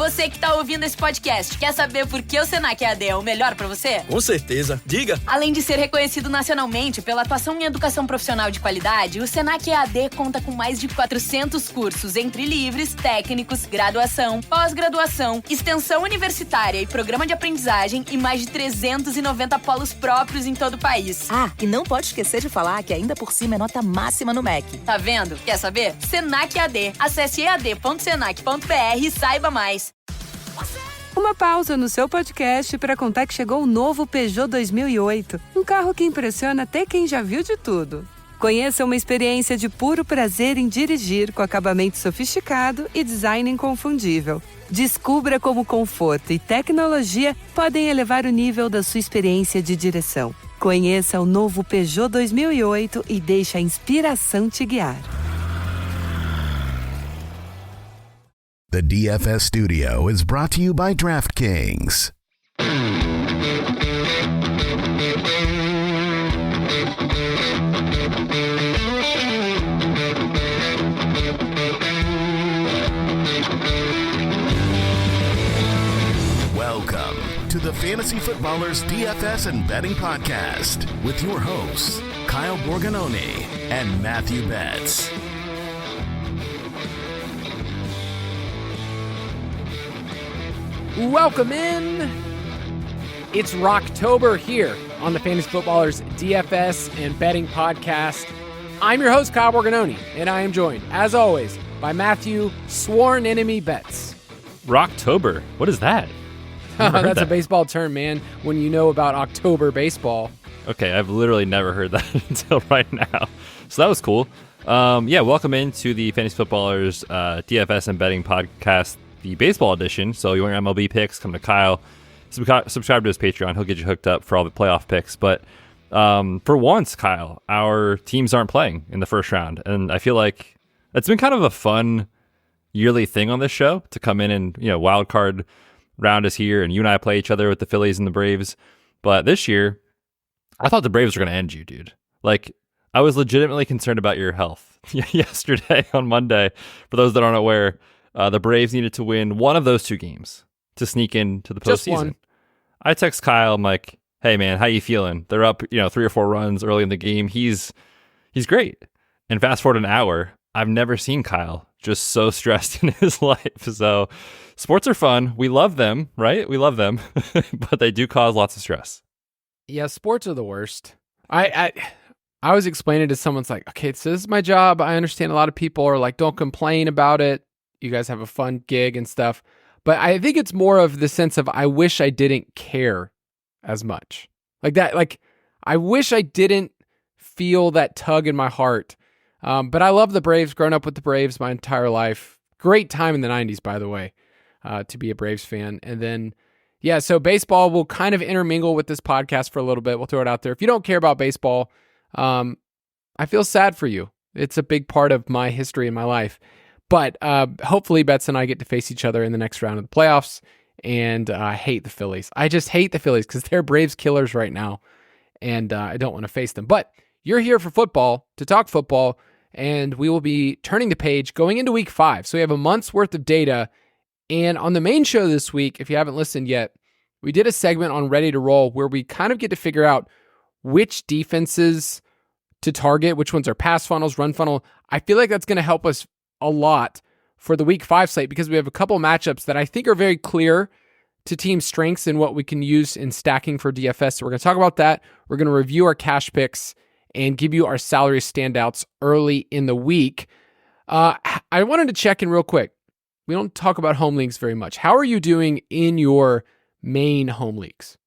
Você que tá ouvindo esse podcast, quer saber por que o Senac EAD é o melhor pra você? Com certeza. Diga! Além de ser reconhecido nacionalmente pela atuação em educação profissional de qualidade, o Senac EAD conta com mais de 400 cursos entre livres, técnicos, graduação, pós-graduação, extensão universitária e programa de aprendizagem e mais de 390 polos próprios em todo o país. Ah, e não pode esquecer de falar que ainda por cima é nota máxima no MEC. Tá vendo? Quer saber? Senac EAD. Acesse ead.senac.br e saiba mais. Uma pausa no seu podcast para contar que chegou o novo Peugeot 2008. Um carro que impressiona até quem já viu de tudo. Conheça uma experiência de puro prazer em dirigir com acabamento sofisticado e design inconfundível. Descubra como conforto e tecnologia podem elevar o nível da sua experiência de direção. Conheça o novo Peugeot 2008 e deixe a inspiração te guiar. The DFS Studio is brought to you by DraftKings. Welcome to the Fantasy Footballers DFS and Betting Podcast with your hosts, Kyle Borganoni and Matthew Betz. Welcome in. It's Rocktober here on the Fantasy Footballers DFS and Betting Podcast. I'm your host, Kyle Borganoni, and I am joined, as always, by Matthew Sworn Enemy Betz. Rocktober? What is that? That's a baseball term, man, when you know about October baseball. Okay, I've literally never heard that until right now. So that was cool. Welcome into the Fantasy Footballers DFS and Betting Podcast, the baseball edition. So you want your MLB picks, come to Kyle, subscribe to his Patreon. He'll get you hooked up for all the playoff picks. But for once, Kyle, our teams aren't playing in the first round. And I feel like it's been kind of a fun yearly thing on this show to come in and, wild card round is here and you and I play each other with the Phillies and the Braves. But this year, I thought the Braves were going to end you, dude. Like, I was legitimately concerned about your health yesterday on Monday. For those that aren't aware, the Braves needed to win one of those two games to sneak into the postseason. Just one. I text Kyle. I'm like, "Hey man, how you feeling?" They're up, 3 or 4 runs early in the game. He's great. And fast forward an hour, I've never seen Kyle just so stressed in his life. So sports are fun. We love them, right? We love them, but they do cause lots of stress. Yeah, sports are the worst. I was explaining to someone, it's like, okay, so this is my job. I understand a lot of people are like, don't complain about it. You guys have a fun gig and stuff. But I think it's more of the sense of, I wish I didn't care as much. Like that, like, I wish I didn't feel that tug in my heart. But I love the Braves, grown up with the Braves my entire life. Great time in the 90s, by the way, to be a Braves fan. And then, so baseball will kind of intermingle with this podcast for a little bit. We'll throw it out there. If you don't care about baseball, I feel sad for you. It's a big part of my history in my life. But hopefully Betz and I get to face each other in the next round of the playoffs. And I hate the Phillies. I just hate the Phillies because they're Braves killers right now. And I don't want to face them. But you're here for football, to talk football. And we will be turning the page going into week 5. So we have a month's worth of data. And on the main show this week, if you haven't listened yet, we did a segment on Ready to Roll where we kind of get to figure out which defenses to target, which ones are pass funnels, run funnel. I feel like that's going to help us a lot for the week 5 slate because we have a couple matchups that I think are very clear to team strengths and what we can use in stacking for DFS. So we're going to talk about that. We're going to review our cash picks and give you our salary standouts early in the week. I wanted to check in real quick. We don't talk about home leagues very much. How are you doing in your main home leagues?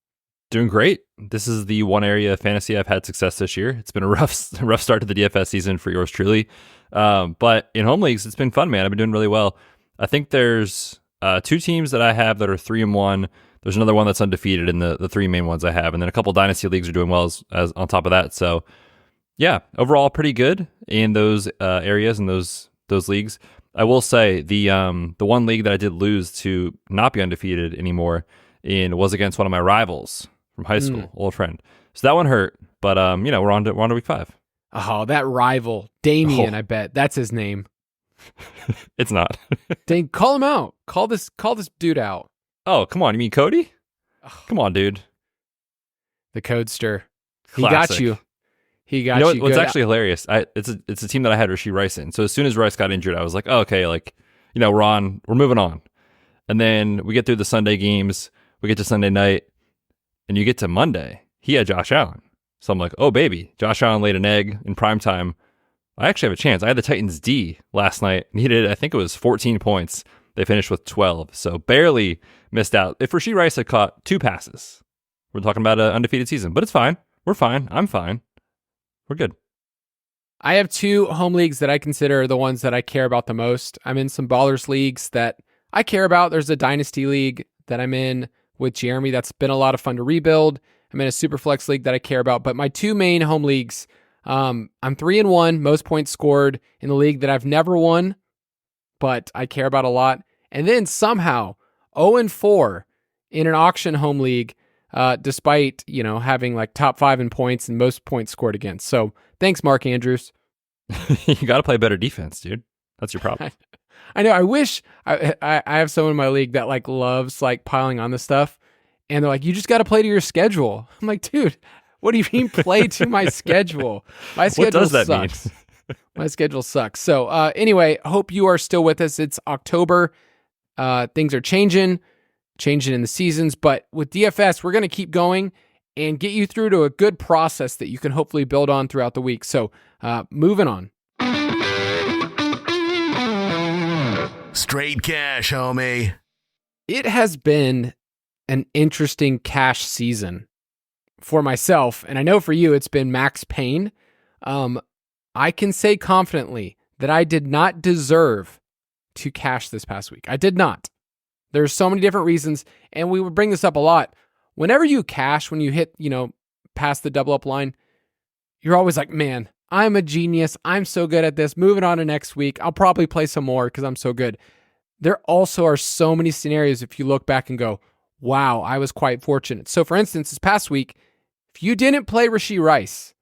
Doing great. This is the one area of fantasy I've had success this year. It's been a rough start to the DFS season for yours truly. But in home leagues, it's been fun, man. I've been doing really well. I think there's 2 teams that I have that are 3-1. There's another one that's undefeated in the 3 main ones I have. And then a couple dynasty leagues are doing well as on top of that. So yeah, overall pretty good in those areas and those leagues. I will say the one league that I did lose to not be undefeated anymore was against one of my rivals from high school, old friend. So that one hurt, but we're on to week 5. Oh, that rival, Damien, I bet. That's his name. It's not. Dang, call him out. Call this dude out. Oh, come on. You mean Cody? Come on, dude. The Codester. He Classic. got you. He got You know you. what's good. actually hilarious? It's a team that I had Rasheed Rice in. So as soon as Rice got injured, I was like, oh, okay, like, we're moving on. And then we get through the Sunday games. We get to Sunday night, and you get to Monday. He had Josh Allen. So I'm like, oh, baby. Josh Allen laid an egg in prime time. I actually have a chance. I had the Titans D last night, and he did, I think it was 14 points. They finished with 12, so barely missed out. If Rasheed Rice had caught 2 passes, we're talking about an undefeated season. But it's fine. We're fine. I'm fine. We're good. I have 2 home leagues that I consider the ones that I care about the most. I'm in some Ballers leagues that I care about. There's a Dynasty league that I'm in with Jeremy that's been a lot of fun to rebuild. I'm in a Superflex league that I care about. But my 2 main home leagues, I'm 3-1, most points scored in the league that I've never won, but I care about a lot. And then somehow 0-4 in an auction home league, despite, having like top 5 in points and most points scored against. So thanks, Mark Andrews. You got to play better defense, dude. That's your problem. I know. I wish I have someone in my league that like loves like piling on this stuff. And they're like, you just got to play to your schedule. I'm like, dude, what do you mean play to my schedule? My schedule What does that sucks. mean? My schedule sucks. So anyway, hope you are still with us. It's October. Things are changing in the seasons. But with DFS, we're going to keep going and get you through to a good process that you can hopefully build on throughout the week. So moving on. Straight cash, homie. It has been an interesting cash season for myself, and I know for you it's been max pain. I can say confidently that I did not deserve to cash this past week. I did not. There's so many different reasons, and we would bring this up a lot. Whenever you cash, when you hit, past the double up line, you're always like, man, I'm a genius. I'm so good at this. Moving on to next week. I'll probably play some more because I'm so good. There also are so many scenarios if you look back and go, wow, I was quite fortunate. So for instance, this past week, if you didn't play Rasheed Rice,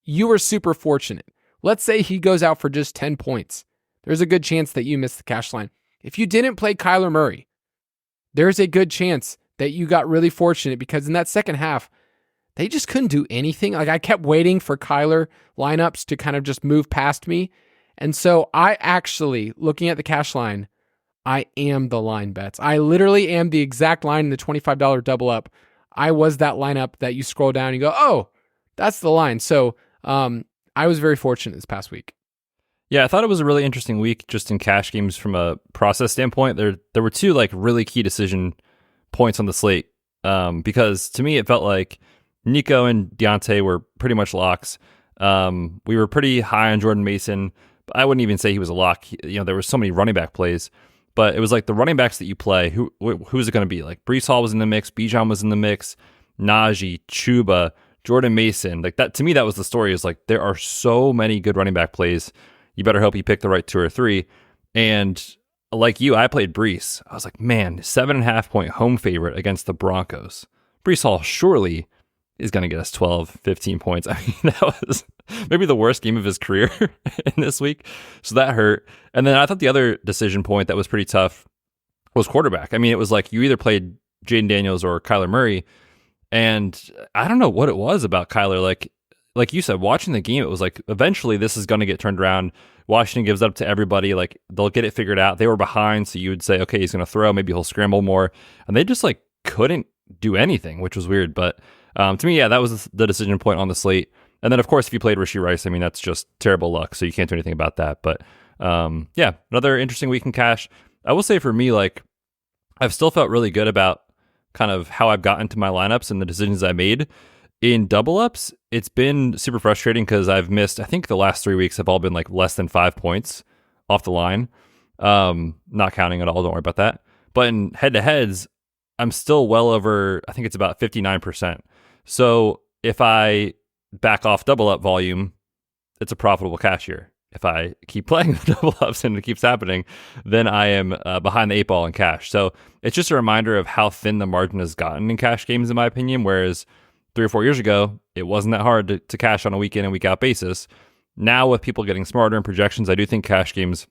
you were super fortunate. Let's say he goes out for just 10 points. There's a good chance that you missed the cash line. If you didn't play Kyler Murray, there's a good chance that you got really fortunate because in that second half, they just couldn't do anything. Like I kept waiting for Kyler lineups to kind of just move past me. And so I actually, looking at the cash line, I am the line bets. I literally am the exact line in the $25 double up. I was that lineup that you scroll down and you go, oh, that's the line. So I was very fortunate this past week. Yeah, I thought it was a really interesting week just in cash games from a process standpoint. There were 2 like really key decision points on the slate because to me it felt like Nico and Deontay were pretty much locks. We were pretty high on Jordan Mason. I wouldn't even say he was a lock. There were so many running back plays. But it was like the running backs that you play, who's it going to be? Like Breece Hall was in the mix, Bijan was in the mix, Najee, Chuba, Jordan Mason. Like that, to me, that was the story, is like there are so many good running back plays. You better hope you pick the right 2 or 3. And like you, I played Breece. I was like, man, 7.5 point home favorite against the Broncos. Breece Hall surely is going to get us 12, 15 points. I mean, that was maybe the worst game of his career in this week. So that hurt. And then I thought the other decision point that was pretty tough was quarterback. I mean, it was like you either played Jaden Daniels or Kyler Murray. And I don't know what it was about Kyler. Like you said, watching the game, it was like eventually this is going to get turned around. Washington gives up to everybody. Like they'll get it figured out. They were behind. So you would say, okay, he's going to throw. Maybe he'll scramble more. And they just like couldn't do anything, which was weird. But to me, yeah, that was the decision point on the slate. And then, of course, if you played Rasheed Rice, I mean, that's just terrible luck. So you can't do anything about that. But yeah, another interesting week in cash. I will say for me, like, I've still felt really good about kind of how I've gotten to my lineups and the decisions I made. In double ups, it's been super frustrating because I've missed, I think the last 3 weeks have all been like less than 5 points off the line. Not counting at all. Don't worry about that. But in head to heads, I'm still well over, I think it's about 59%. So if I back off double up volume, it's a profitable cash year. If I keep playing the double ups and it keeps happening, then I am behind the 8 ball in cash. So it's just a reminder of how thin the margin has gotten in cash games, in my opinion, whereas 3 or 4 years ago, it wasn't that hard to cash on a week in and week out basis. Now with people getting smarter in projections, I do think cash games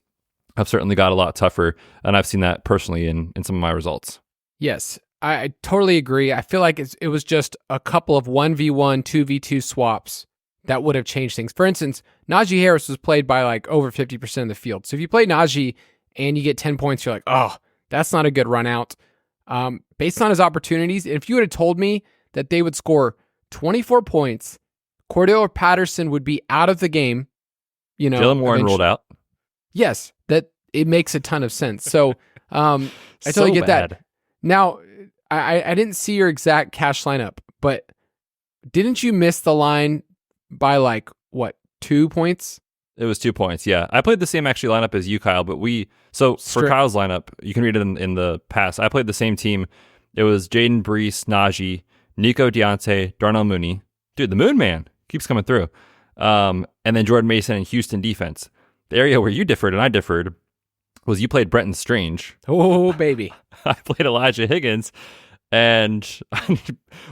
have certainly got a lot tougher, and I've seen that personally in some of my results. Yes, I totally agree. I feel like it was just a couple of 1v1, 2v2 swaps that would have changed things. For instance, Najee Harris was played by like over 50% of the field. So if you play Najee and you get 10 points, you're like, oh, that's not a good run out. Based on his opportunities, if you would have told me that they would score 24 points, Cordell Patterson would be out of the game, Jalen Warren rolled out. Yes, that it makes a ton of sense. So I totally get that. Now, I didn't see your exact cash lineup, but didn't you miss the line by like, 2 points? It was 2 points, yeah. I played the same actually lineup as you, Kyle, but for Kyle's lineup, you can read it in the past. I played the same team. It was Jaden Brees, Najee, Nico Deontay, Darnell Mooney. Dude, the Moon Man keeps coming through. And then Jordan Mason and Houston defense. The area where you differed and I differed was you played Brenton Strange. Oh, baby. I played Elijah Higgins, and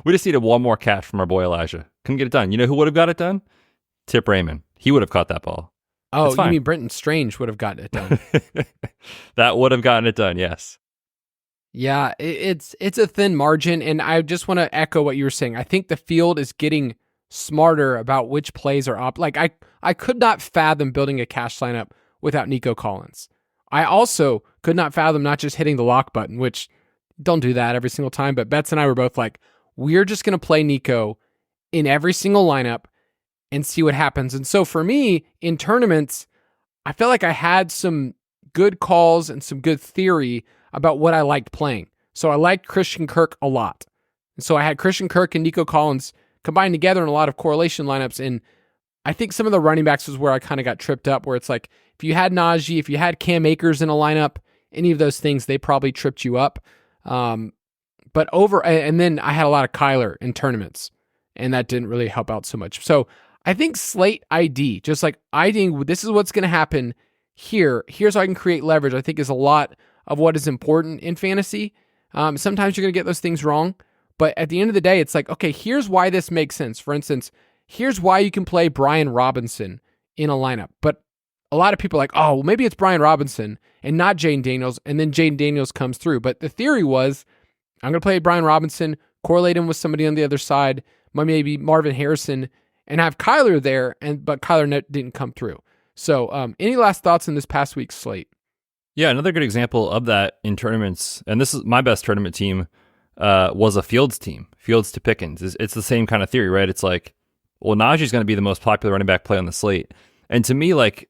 we just needed one more catch from our boy Elijah. Couldn't get it done. You know who would have got it done? Tip Raymond. He would have caught that ball. Oh, you mean Brenton Strange would have gotten it done? That would have gotten it done, yes. Yeah, it's a thin margin, and I just want to echo what you were saying. I think the field is getting smarter about which plays are up. Like I could not fathom building a cash lineup without Nico Collins. I also could not fathom not just hitting the lock button, which don't do that every single time. But Betz and I were both like, we're just going to play Nico in every single lineup and see what happens. And so for me in tournaments, I felt like I had some good calls and some good theory about what I liked playing. So I liked Christian Kirk a lot. And so I had Christian Kirk and Nico Collins combined together in a lot of correlation lineups. And I think some of the running backs was where I kind of got tripped up, where it's like, if you had Najee, if you had Cam Akers in a lineup, any of those things, they probably tripped you up. And then I had a lot of Kyler in tournaments, and that didn't really help out so much. So I think Slate ID, just like IDing, this is what's going to happen here. Here's how I can create leverage, I think is a lot of what is important in fantasy. Sometimes you're going to get those things wrong, but at the end of the day, it's like, okay, here's why this makes sense. For instance, here's why you can play Brian Robinson in a lineup. But a lot of people are like, oh, well, maybe it's Brian Robinson and not Jaden Daniels, and then Jaden Daniels comes through. But the theory was, I'm going to play Brian Robinson, correlate him with somebody on the other side, maybe Marvin Harrison, and have Kyler there, but Kyler didn't come through. So any last thoughts on this past week's slate? Yeah, another good example of that in tournaments, and this is my best tournament team, was a Fields team, Fields to Pickens. It's the same kind of theory, right? It's like, well, Najee's going to be the most popular running back play on the slate. And to me, like,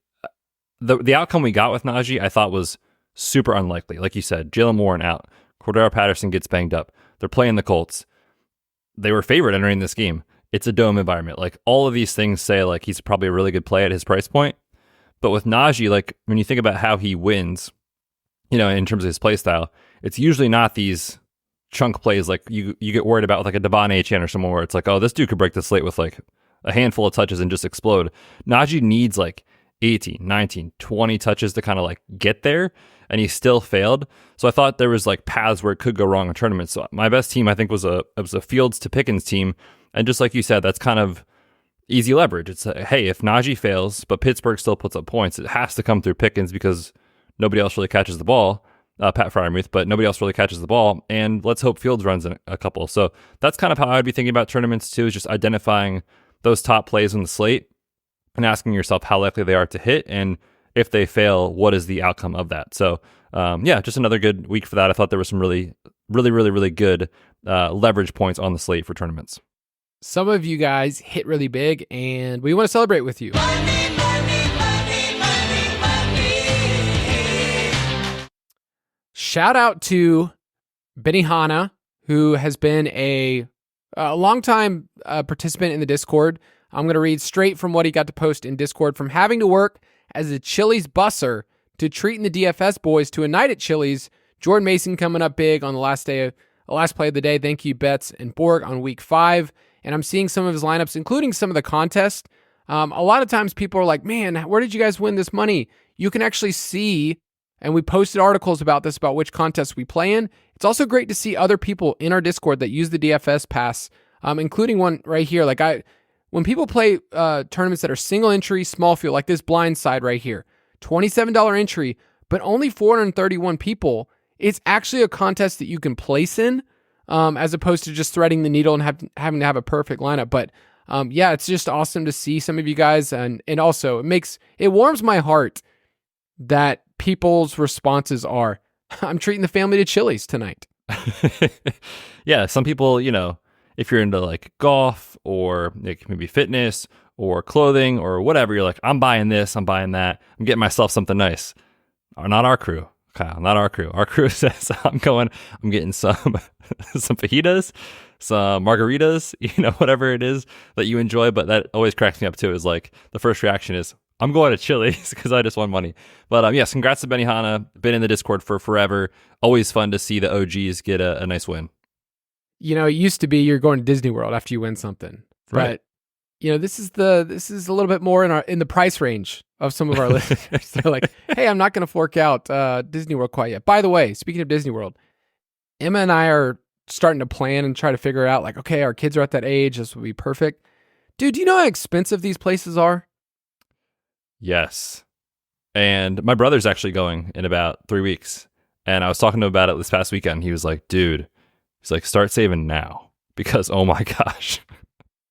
the outcome we got with Najee, I thought was super unlikely. Like you said, Jalen Warren out. Cordell Patterson gets banged up. They're playing the Colts. They were favored entering this game. It's a dome environment. Like, all of these things say, like, he's probably a really good play at his price point. But with Najee, like, when you think about how he wins, in terms of his play style, it's usually not these chunk plays like you get worried about with like a Devon Achane or someone where it's like, oh, this dude could break the slate with like a handful of touches and just explode. Najee needs like 18, 19, 20 touches to kind of like get there, and he still failed. So I thought there was like paths where it could go wrong in tournaments. So my best team, I think, was a Fields to Pickens team. And just like you said, that's kind of easy leverage. It's hey, if Najee fails, but Pittsburgh still puts up points, it has to come through Pickens because nobody else really catches the ball. Pat Freiermuth, but nobody else really catches the ball. And let's hope Fields runs in a couple. So that's kind of how I'd be thinking about tournaments too, is just identifying those top plays on the slate and asking yourself how likely they are to hit. And if they fail, what is the outcome of that? So just another good week for that. I thought there was some really, really, really, really good leverage points on the slate for tournaments. Some of you guys hit really big, and we want to celebrate with you. Shout out to Benihana, who has been a longtime participant in the Discord. I'm going to read straight from what he got to post in Discord. From having to work as a Chili's busser to treating the DFS boys to a night at Chili's, Jordan Mason coming up big on the last play of the day. Thank you, Betz and Borg, on week 5. And I'm seeing some of his lineups, including some of the contests. A lot of times people are like, man, where did you guys win this money? You can actually see, and we posted articles about this, about which contests we play in. It's also great to see other people in our Discord that use the DFS pass, including one right here. Like when people play tournaments that are single entry, small field, like this blind side right here, $27 entry, but only 431 people. It's actually a contest that you can place in, as opposed to just threading the needle and having to have a perfect lineup. But yeah, it's just awesome to see some of you guys, and also it warms my heart that people's responses are, I'm treating the family to Chili's tonight. Yeah, some people, if you're into like golf or like maybe fitness or clothing or whatever, you're like, I'm buying this, I'm buying that, I'm getting myself something nice. Not our crew, Kyle, not our crew. Our crew says, I'm getting some fajitas, some margaritas, whatever it is that you enjoy. But that always cracks me up too, is like the first reaction is, I'm going to Chili's because I just won money. But yes, congrats to Benihana. Been in the Discord for forever. Always fun to see the OGs get a nice win. It used to be you're going to Disney World after you win something, right? But this is a little bit more in the price range of some of our listeners. They're like, hey, I'm not going to fork out Disney World quite yet. By the way, speaking of Disney World, Emma and I are starting to plan and try to figure out, like, okay, our kids are at that age. This would be perfect. Dude, do you know how expensive these places are? Yes. And my brother's actually going in about 3 weeks. And I was talking to him about it this past weekend. He was like, dude, start saving now because, oh my gosh.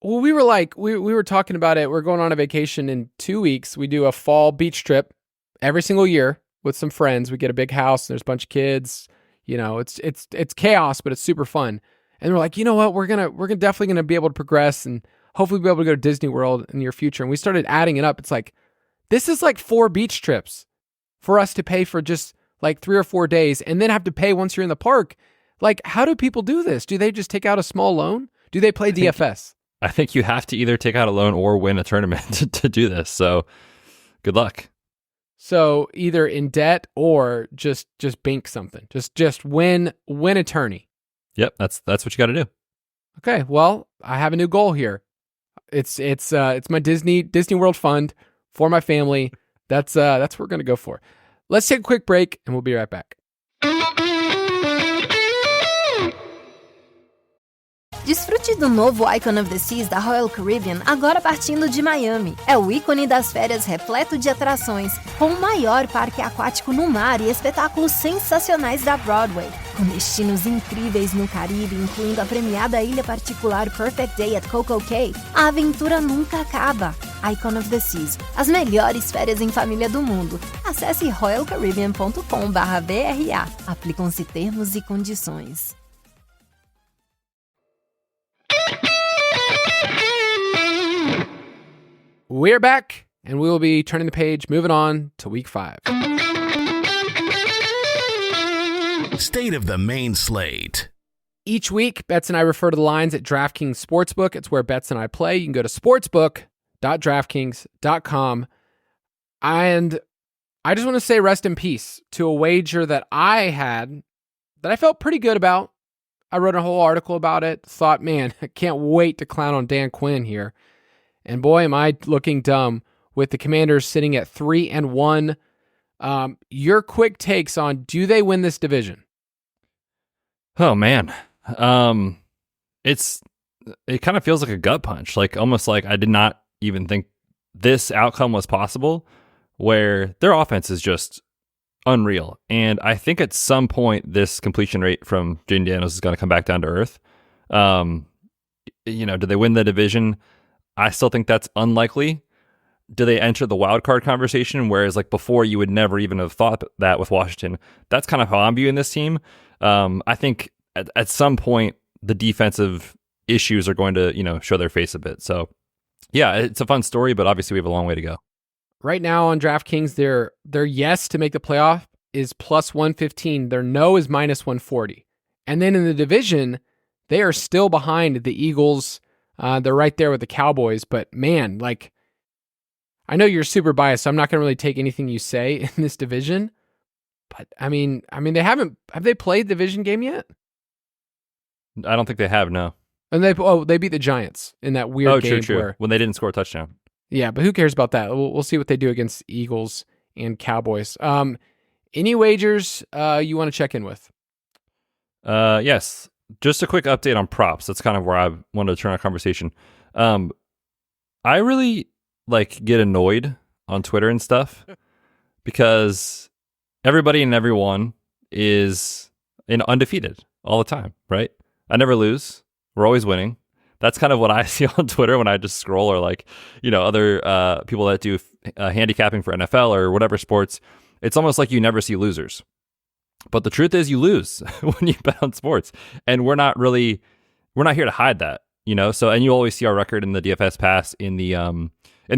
Well, we were talking about it. We're going on a vacation in 2 weeks. We do a fall beach trip every single year with some friends. We get a big house and there's a bunch of kids. It's chaos, but it's super fun. And we're like, you know what? We're definitely gonna be able to progress and hopefully be able to go to Disney World in the near future. And we started adding it up. It's like, this is like 4 beach trips for us to pay for just like 3 or 4 days and then have to pay once you're in the park. Like, how do people do this? Do they just take out a small loan? Do they play DFS? I think you have to either take out a loan or win a tournament to do this. So good luck. So either in debt or just bank something. Just win a tourney. Yep, that's what you got to do. Okay, well, I have a new goal here. It's my Disney World fund for my family. That's what we're gonna go for. Let's take a quick break and we'll be right back. Desfrute do novo Icon of the Seas da Royal Caribbean agora partindo de Miami. É o ícone das férias repleto de atrações, com o maior parque aquático no mar e espetáculos sensacionais da Broadway. Com destinos incríveis no Caribe, incluindo a premiada ilha particular Perfect Day at Coco Cay, a aventura nunca acaba. Icon of the Seas, as melhores férias em família do mundo. Acesse royalcaribbean.com/BRA. Aplicam-se termos e condições. We're back, and we will be turning the page, moving on to week 5. State of the main slate. Each week, Betz and I refer to the lines at DraftKings Sportsbook. It's where Betz and I play. You can go to sportsbook.draftkings.com. And I just want to say rest in peace to a wager that I had that I felt pretty good about. I wrote a whole article about it. Thought, man, I can't wait to clown on Dan Quinn here. And boy, am I looking dumb with the Commanders sitting at 3-1. Your quick takes on, do they win this division? Oh man. It kind of feels like a gut punch, like almost like I did not even think this outcome was possible, where their offense is just unreal. And I think at some point this completion rate from Jaden Daniels is going to come back down to earth. Do they win the division? I still think that's unlikely. Do they enter the wild card conversation? Whereas like before, you would never even have thought that with Washington. That's kind of how I'm viewing this team. I think at some point the defensive issues are going to, show their face a bit. So yeah, it's a fun story, but obviously we have a long way to go. Right now on DraftKings, their yes to make the playoff is plus 115. Their no is minus 140. And then in the division, they are still behind the Eagles. They're right there with the Cowboys, but man, like, I know you're super biased, so I'm not going to really take anything you say in this division. But I mean, have they played the division game yet? I don't think they have, no. And they beat the Giants in that weird game true. When they didn't score a touchdown. Yeah, but who cares about that? We'll see what they do against Eagles and Cowboys. Any wagers you want to check in with? Yes. Just a quick update on props. That's kind of where I wanted to turn our conversation. I really get annoyed on Twitter and stuff because everybody and everyone is undefeated all the time, right? I never lose. We're always winning. That's kind of what I see on Twitter when I just scroll, or like, other people that do handicapping for NFL or whatever sports. It's almost like you never see losers. But the truth is you lose when you bet on sports. And we're not here to hide that, So, and you always see our record in the DFS pass in the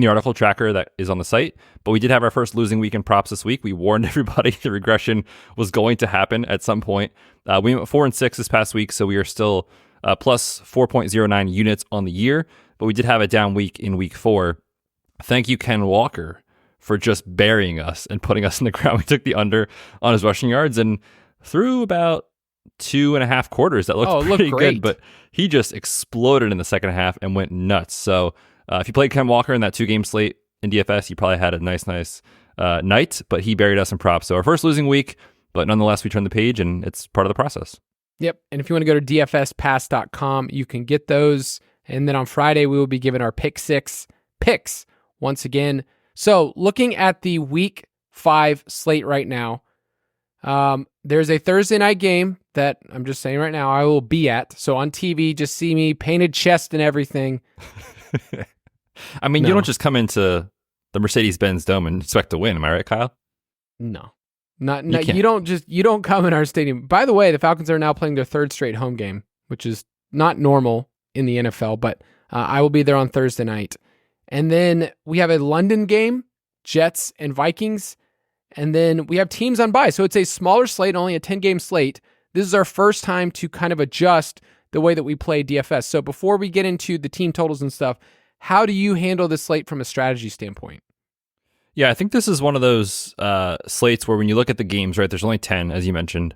article tracker that is on the site. But we did have our first losing week in props this week. We warned everybody the regression was going to happen at some point. We went 4-6 this past week, so we are still plus 4.09 units on the year. But we did have a down week in week 4. Thank you, Ken Walker, for just burying us and putting us in the ground. We took the under on his rushing yards, and through about 2.5 quarters, that looked pretty good, but he just exploded in the second half and went nuts. So if you played Ken Walker in that 2-game slate in DFS, you probably had a nice night, but he buried us in props. So our first losing week, but nonetheless, we turned the page, and it's part of the process. Yep. And if you want to go to dfspass.com, you can get those. And then on Friday, we will be giving our pick 6 picks once again. So looking at the week 5 slate right now, there's a Thursday night game that I'm just saying right now I will be at. So on TV, just see me painted chest and everything. I mean, You don't just come into the Mercedes-Benz Dome and expect to win. Am I right, Kyle? No. You don't come in our stadium. By the way, the Falcons are now playing their 3rd straight home game, which is not normal in the NFL, but I will be there on Thursday night. And then we have a London game, Jets and Vikings. And then we have teams on bye. So it's a smaller slate, only a 10-game slate. This is our first time to kind of adjust the way that we play DFS. So before we get into the team totals and stuff, how do you handle the slate from a strategy standpoint? Yeah, I think this is one of those slates where when you look at the games, right, there's only 10, as you mentioned.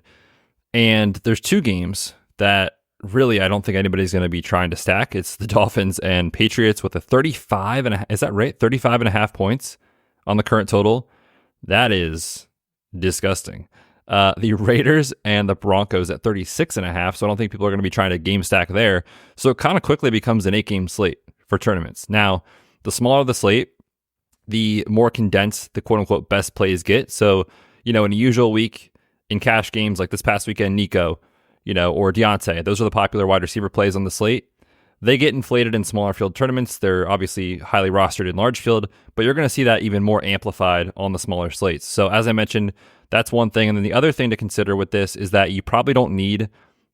And there's 2 games that really I don't think anybody's going to be trying to stack. It's the Dolphins and Patriots with a 35 and is that right? 35.5 points on the current total. That is disgusting. The Raiders and the Broncos at 36.5. So I don't think people are going to be trying to game stack there. So it kind of quickly becomes an 8-game slate for tournaments. Now, the smaller the slate, the more condensed the quote unquote best plays get. So, in a usual week in cash games like this past weekend, Nico, or Deontay, those are the popular wide receiver plays on the slate. They get inflated in smaller field tournaments. They're obviously highly rostered in large field, but you're going to see that even more amplified on the smaller slates. So as I mentioned, that's one thing. And then the other thing to consider with this is that you probably don't need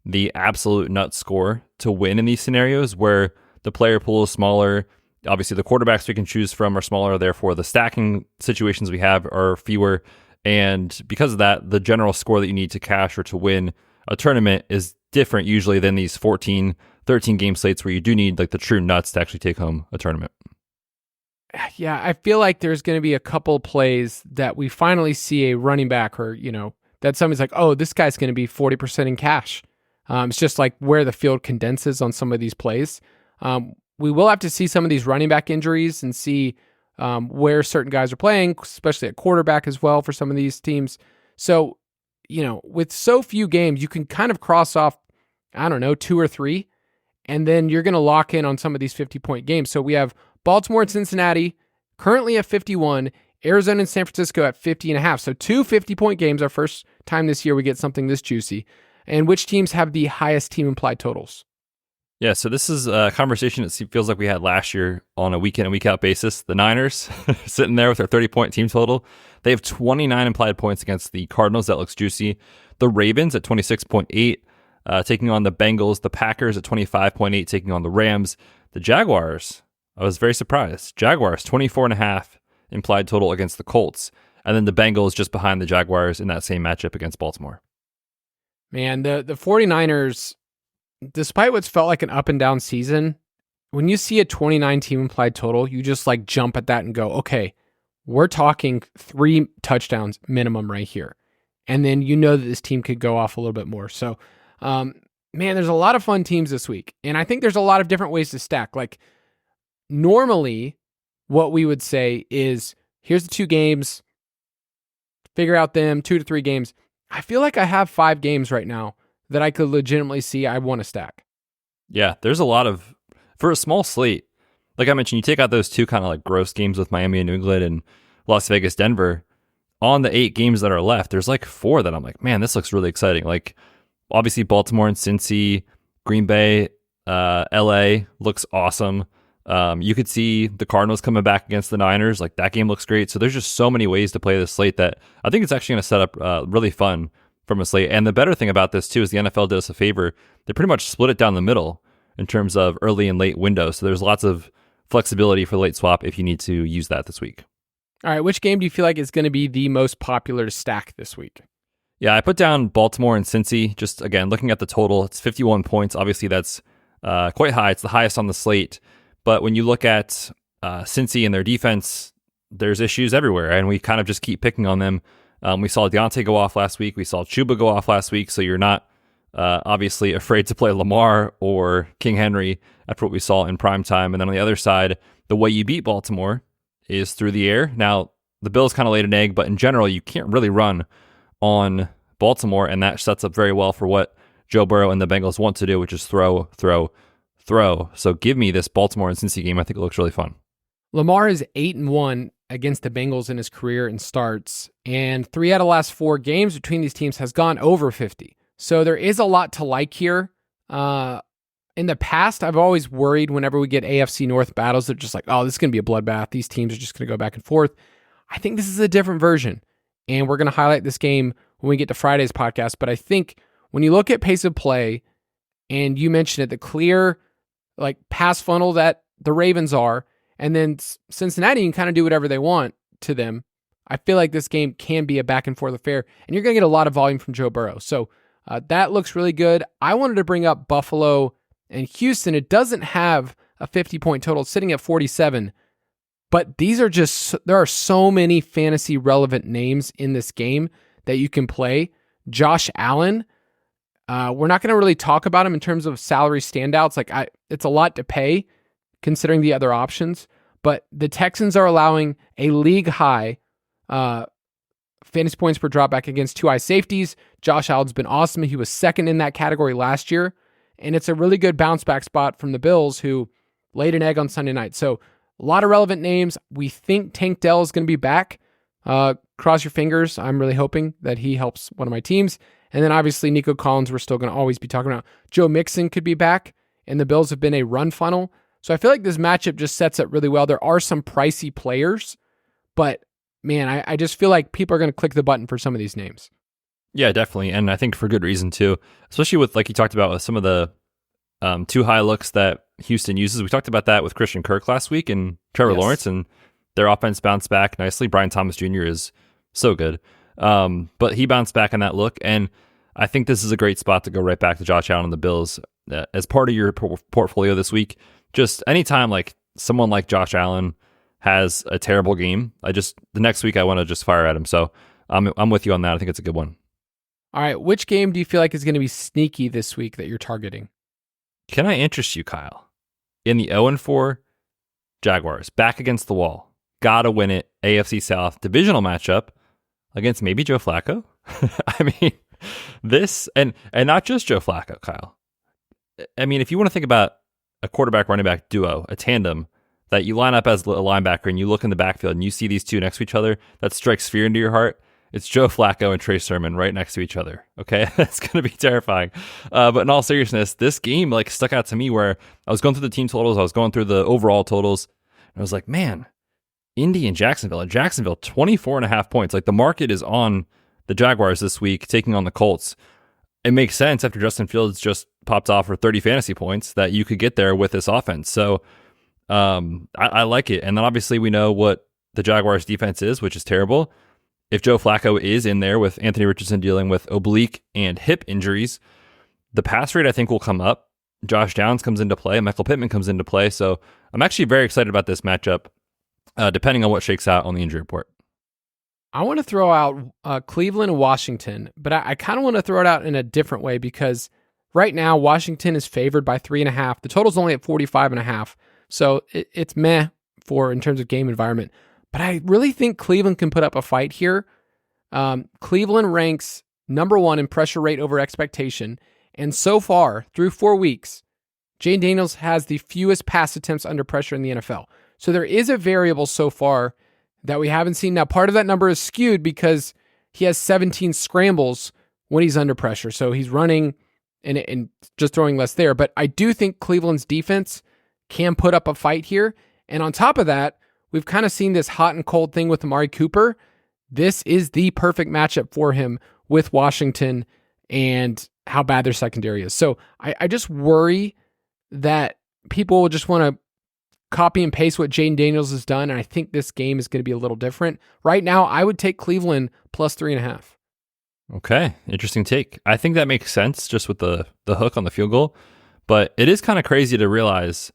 the absolute nut score to win in these scenarios where the player pool is smaller. Obviously, the quarterbacks we can choose from are smaller. Therefore, the stacking situations we have are fewer. And because of that, the general score that you need to cash or to win a tournament is different usually than these 14, 13 game slates where you do need like the true nuts to actually take home a tournament. Yeah, I feel like there's going to be a couple plays that we finally see a running back or, that somebody's like, oh, this guy's going to be 40% in cash. It's just like where the field condenses on some of these plays. We will have to see some of these running back injuries and see where certain guys are playing, especially at quarterback as well for some of these teams. So, with so few games, you can kind of cross off, 2 or 3, and then you're going to lock in on some of these 50-point games. So we have Baltimore and Cincinnati currently at 51, Arizona and San Francisco at 50.5. So 2 50-point games, our first time this year we get something this juicy. And which teams have the highest team implied totals? Yeah, so this is a conversation that feels like we had last year on a week in and week out basis. The Niners sitting there with their 30-point team total. They have 29 implied points against the Cardinals. That looks juicy. The Ravens at 26.8, taking on the Bengals. The Packers at 25.8, taking on the Rams. The Jaguars, I was very surprised. Jaguars, 24.5 implied total against the Colts. And then the Bengals just behind the Jaguars in that same matchup against Baltimore. Man, the 49ers, despite what's felt like an up and down season, when you see a 29 team implied total, you just like jump at that and go, okay, we're talking 3 touchdowns minimum right here. And then that this team could go off a little bit more. So, man, there's a lot of fun teams this week. And I think there's a lot of different ways to stack. Like normally what we would say is here's the 2 games, figure out them 2 to 3 games. I feel like I have 5 games right now that I could legitimately see I want to stack. Yeah, there's a lot of, for a small slate, like I mentioned, you take out those 2 kind of like gross games with Miami and New England and Las Vegas, Denver. on the 8 games that are left, there's like 4 that I'm like, man, this looks really exciting. Like, obviously, Baltimore and Cincy, Green Bay, LA looks awesome. You could see the Cardinals coming back against the Niners. Like, that game looks great. So there's just so many ways to play this slate that I think it's actually going to set up really fun from a slate. And the better thing about this, too, is the NFL did us a favor. They pretty much split it down the middle in terms of early and late windows. So there's lots of flexibility for late swap if you need to use that this week. All right, which game do you feel like is going to be the most popular to stack this week? Yeah, I put down Baltimore and Cincy. Just, again, looking at the total, it's 51 points. Obviously, that's quite high. It's the highest on the slate. But when you look at Cincy and their defense, there's issues everywhere, and we kind of just keep picking on them. We saw Deontay go off last week. We saw Chuba go off last week, so you're not obviously afraid to play Lamar or King Henry after what we saw in prime time. And then on the other side, the way you beat Baltimore is through the air. Now, the Bills kind of laid an egg, but in general, you can't really run on Baltimore, and that sets up very well for what Joe Burrow and the Bengals want to do, which is throw. So give me this Baltimore and Cincy game. I think it looks really fun. Lamar is 8-1 against the Bengals in his career in starts, and 3 out of the last 4 games between these teams has gone over 50. So there is a lot to like here. In the past, I've always worried whenever we get AFC North battles, they're just like, oh, this is going to be a bloodbath. These teams are just going to go back and forth. I think this is a different version, and we're going to highlight this game when we get to Friday's podcast. But I think when you look at pace of play, and you mentioned it, the clear like pass funnel that the Ravens are, and then Cincinnati can kind of do whatever they want to them. I feel like this game can be a back and forth affair, and you're going to get a lot of volume from Joe Burrow. So that looks really good. I wanted to bring up Buffalo and Houston. It doesn't have a 50-point total. It's sitting at 47, but there are so many fantasy relevant names in this game that you can play. Josh Allen, we're not going to really talk about him in terms of salary standouts. It's a lot to pay considering the other options, but the Texans are allowing a league high fantasy points per dropback against 2 high safeties. Josh Allen's been awesome. He was second in that category last year, and it's a really good bounce back spot from the Bills, who laid an egg on Sunday night. So a lot of relevant names. We think Tank Dell is going to be back. Cross your fingers. I'm really hoping that he helps one of my teams. And then obviously Nico Collins, we're still going to always be talking about. Joe Mixon could be back, and the Bills have been a run funnel. So I feel like this matchup just sets up really well. There are some pricey players, but man, I just feel like people are going to click the button for some of these names. Yeah, definitely. And I think for good reason too, especially with, like you talked about, with some of the too high looks that Houston uses. We talked about that with Christian Kirk last week and Trevor Lawrence, and their offense bounced back nicely. Brian Thomas Jr. is so good. But he bounced back on that look, and I think this is a great spot to go right back to Josh Allen and the Bills as part of your portfolio this week. Just anytime like someone like Josh Allen has a terrible game, the next week I want to just fire at him. So I'm with you on that. I think it's a good one. All right, which game do you feel like is going to be sneaky this week that you're targeting? Can I interest you, Kyle, in the 0-4 Jaguars, back against the wall? Gotta win it. AFC South divisional matchup against maybe Joe Flacco. I mean, this and not just Joe Flacco, Kyle. I mean, if you want to think about a quarterback running back duo, a tandem that you line up as a linebacker and you look in the backfield and you see these two next to each other, that strikes fear into your heart. It's Joe Flacco and Trey Sermon right next to each other. Okay, that's going to be terrifying. But in all seriousness, this game like stuck out to me where I was going through the team totals, I was going through the overall totals, and I was like, man, Indy and Jacksonville. 24.5 points. Like, the market is on the Jaguars this week, taking on the Colts. It makes sense after Justin Fields just popped off for 30 fantasy points that you could get there with this offense. So I like it. And then obviously we know what the Jaguars defense is, which is terrible. If Joe Flacco is in there with Anthony Richardson dealing with oblique and hip injuries, the pass rate I think will come up. Josh Downs comes into play. Michael Pittman comes into play. So I'm actually very excited about this matchup, depending on what shakes out on the injury report. I want to throw out Cleveland and Washington, but I kind of want to throw it out in a different way because right now Washington is favored by 3.5. The total's only at 45.5. So it's meh in terms of game environment. But I really think Cleveland can put up a fight here. Cleveland ranks number 1 in pressure rate over expectation. And so far, through 4 weeks, Jane Daniels has the fewest pass attempts under pressure in the NFL. So there is a variable so far that we haven't seen. Now, part of that number is skewed because he has 17 scrambles when he's under pressure. So he's running and just throwing less there. But I do think Cleveland's defense can put up a fight here. And on top of that, we've kind of seen this hot and cold thing with Amari Cooper. This is the perfect matchup for him with Washington and how bad their secondary is. So I just worry that people will just want to copy and paste what Jaden Daniels has done, and I think this game is going to be a little different. Right now, I would take Cleveland plus 3.5. Okay, interesting take. I think that makes sense just with the hook on the field goal, but it is kind of crazy to realize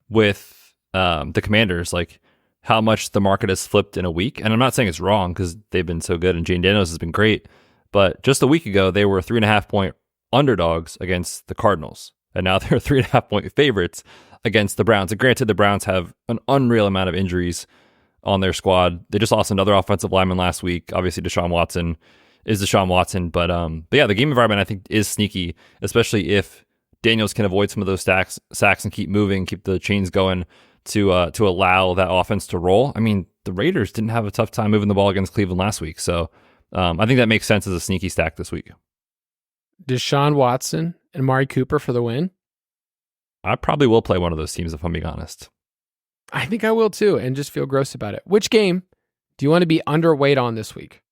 with the Commanders, like how much the market has flipped in a week. And I'm not saying it's wrong because they've been so good and Jaden Daniels has been great, but just a week ago, they were 3.5 point underdogs against the Cardinals, and now they're 3.5 point favorites against the Browns. And granted, the Browns have an unreal amount of injuries on their squad. They just lost another offensive lineman last week. Obviously, Deshaun Watson is Deshaun Watson. But yeah, the game environment, I think, is sneaky, especially if Daniels can avoid some of those sacks and keep moving, keep the chains going to allow that offense to roll. I mean, the Raiders didn't have a tough time moving the ball against Cleveland last week. So I think that makes sense as a sneaky stack this week. Deshaun Watson and Amari Cooper for the win. I probably will play one of those teams if I'm being honest. I think I will too, and just feel gross about it. Which game do you want to be underweight on this week?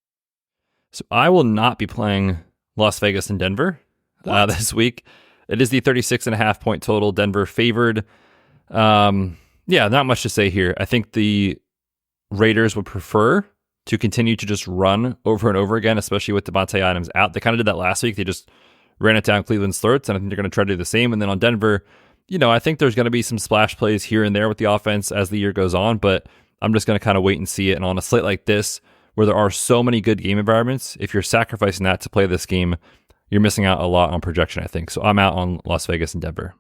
So I will not be playing Las Vegas and Denver this week. It is the 36.5 point total. Denver favored. Yeah, not much to say here. I think the Raiders would prefer to continue to just run over and over again, especially with Devontae Adams out. They kind of did that last week. They just ran it down Cleveland's throats, and I think they're going to try to do the same. And then on Denver, I think there's going to be some splash plays here and there with the offense as the year goes on, but I'm just going to kind of wait and see it. And on a slate like this, where there are so many good game environments, if you're sacrificing that to play this game, you're missing out a lot on projection, I think. So I'm out on Las Vegas and Denver.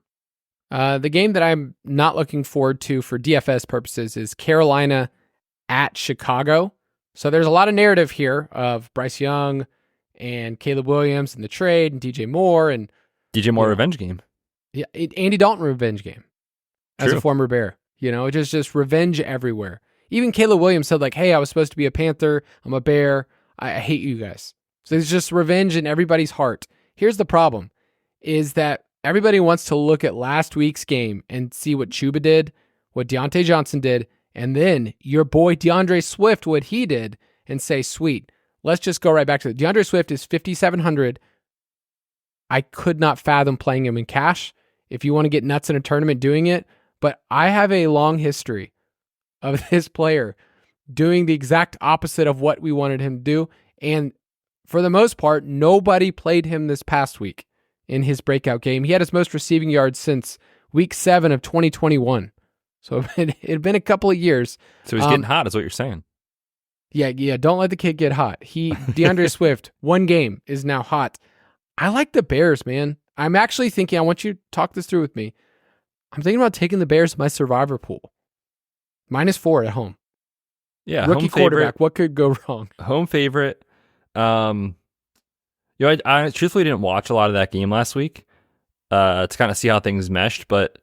The game that I'm not looking forward to for DFS purposes is Carolina at Chicago. So there's a lot of narrative here of Bryce Young and Caleb Williams and the trade and DJ Moore and DJ Moore revenge game. Yeah, Andy Dalton revenge game as True. a former Bear. It's just revenge everywhere. Even Caleb Williams said like, hey, I was supposed to be a Panther. I'm a Bear. I hate you guys. So it's just revenge in everybody's heart. Here's the problem is that everybody wants to look at last week's game and see what Chuba did, what Deontay Johnson did, and then your boy DeAndre Swift, what he did, and say, sweet, let's just go right back to it. DeAndre Swift is 5,700. I could not fathom playing him in cash. If you want to get nuts in a tournament doing it, but I have a long history of this player doing the exact opposite of what we wanted him to do. And for the most part, nobody played him this past week in his breakout game. He had his most receiving yards since week 7 of 2021. So it had been a couple of years. So he's getting hot is what you're saying. Yeah. Don't let the kid get hot. DeAndre Swift, one game is now hot. I like the Bears, man. I'm actually thinking, I want you to talk this through with me. I'm thinking about taking the Bears in my survivor pool. -4 at home. Yeah. Rookie home quarterback. favorite. What could go wrong? Home favorite. I truthfully didn't watch a lot of that game last week to kind of see how things meshed, but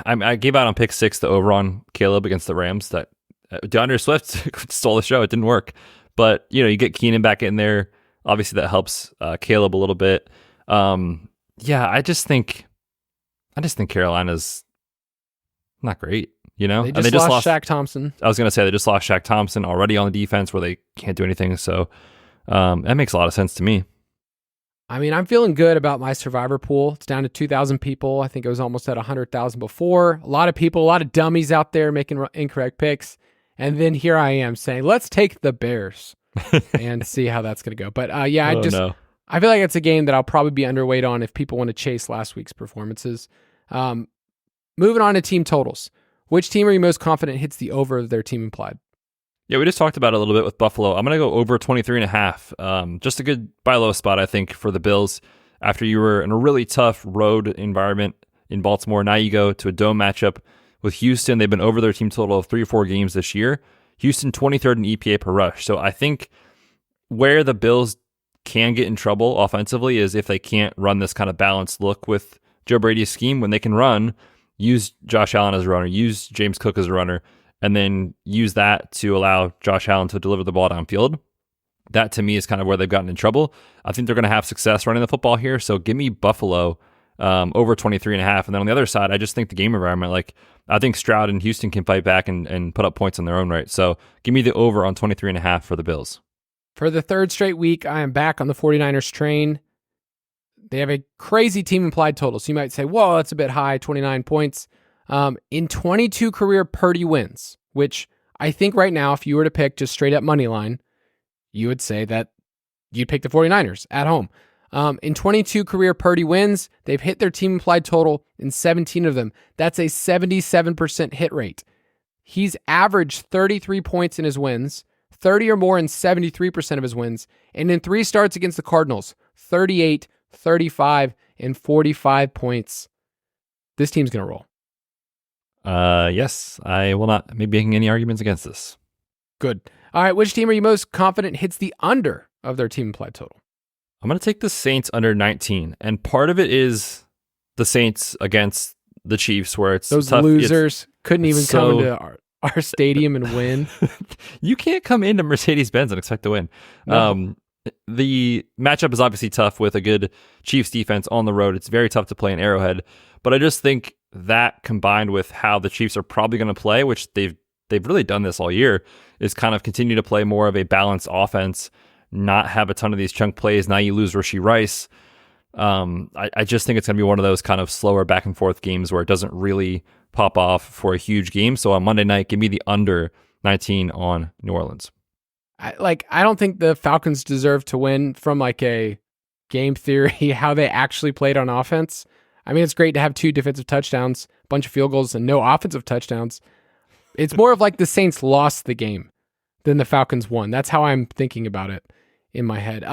I gave out on pick 6 the over on Caleb against the Rams. That DeAndre Swift stole the show. It didn't work, but you get Keenan back in there. Obviously, that helps Caleb a little bit. I just think Carolina's not great. They just lost Shaq Thompson. I was going to say they just lost Shaq Thompson already on the defense where they can't do anything. So that makes a lot of sense to me. I mean, I'm feeling good about my survivor pool. It's down to 2,000 people. I think it was almost at 100,000 before. A lot of people, a lot of dummies out there making incorrect picks. And then here I am saying, let's take the Bears and see how that's going to go. But I feel like it's a game that I'll probably be underweight on if people want to chase last week's performances. Moving on to team totals. Which team are you most confident hits the over of their team implied? Yeah, we just talked about it a little bit with Buffalo. I'm going to go over 23.5. Just a good buy low spot, I think, for the Bills. After you were in a really tough road environment in Baltimore, now you go to a dome matchup with Houston. They've been over their team total of 3 or 4 games this year. Houston 23rd in EPA per rush. So I think where the Bills can get in trouble offensively is if they can't run this kind of balanced look with Joe Brady's scheme. When they can run, use Josh Allen as a runner, use James Cook as a runner, and then use that to allow Josh Allen to deliver the ball downfield. That to me is kind of where they've gotten in trouble. I think they're going to have success running the football here. So give me Buffalo over 23.5. And then on the other side, I just think the game environment, like I think Stroud and Houston can fight back and put up points on their own right. So give me the over on 23.5 for the Bills. For the third straight week, I am back on the 49ers train. They have a crazy team implied total. So you might say, whoa, that's a bit high, 29 points. In 22 career Purdy wins, which I think right now, if you were to pick just straight up money line, you would say that you'd pick the 49ers at home. In 22 career Purdy wins, they've hit their team implied total in 17 of them. That's a 77% hit rate. He's averaged 33 points in his wins, 30 or more in 73% of his wins, and in 3 starts against the Cardinals, 38, 35, and 45 points. This team's going to roll. Yes, I will not be making any arguments against this. Good. All right, which team are you most confident hits the under of their team implied total? I'm going to take the Saints under 19, and part of it is the Saints against the Chiefs, where it's those tough. Losers couldn't even come into our stadium and win. You can't come into Mercedes-Benz and expect to win. No. The matchup is obviously tough with a good Chiefs defense on the road. It's very tough to play in Arrowhead, but I just think that combined with how the Chiefs are probably going to play, which they've really done this all year, is kind of continue to play more of a balanced offense, not have a ton of these chunk plays. Now you lose Rashee Rice. I just think it's going to be one of those kind of slower back and forth games where it doesn't really pop off for a huge game. So on Monday night, give me the under 19 on New Orleans. I don't think the Falcons deserve to win from like a game theory, how they actually played on offense. I mean, it's great to have 2 defensive touchdowns, a bunch of field goals, and no offensive touchdowns. It's more of like the Saints lost the game than the Falcons won. That's how I'm thinking about it in my head.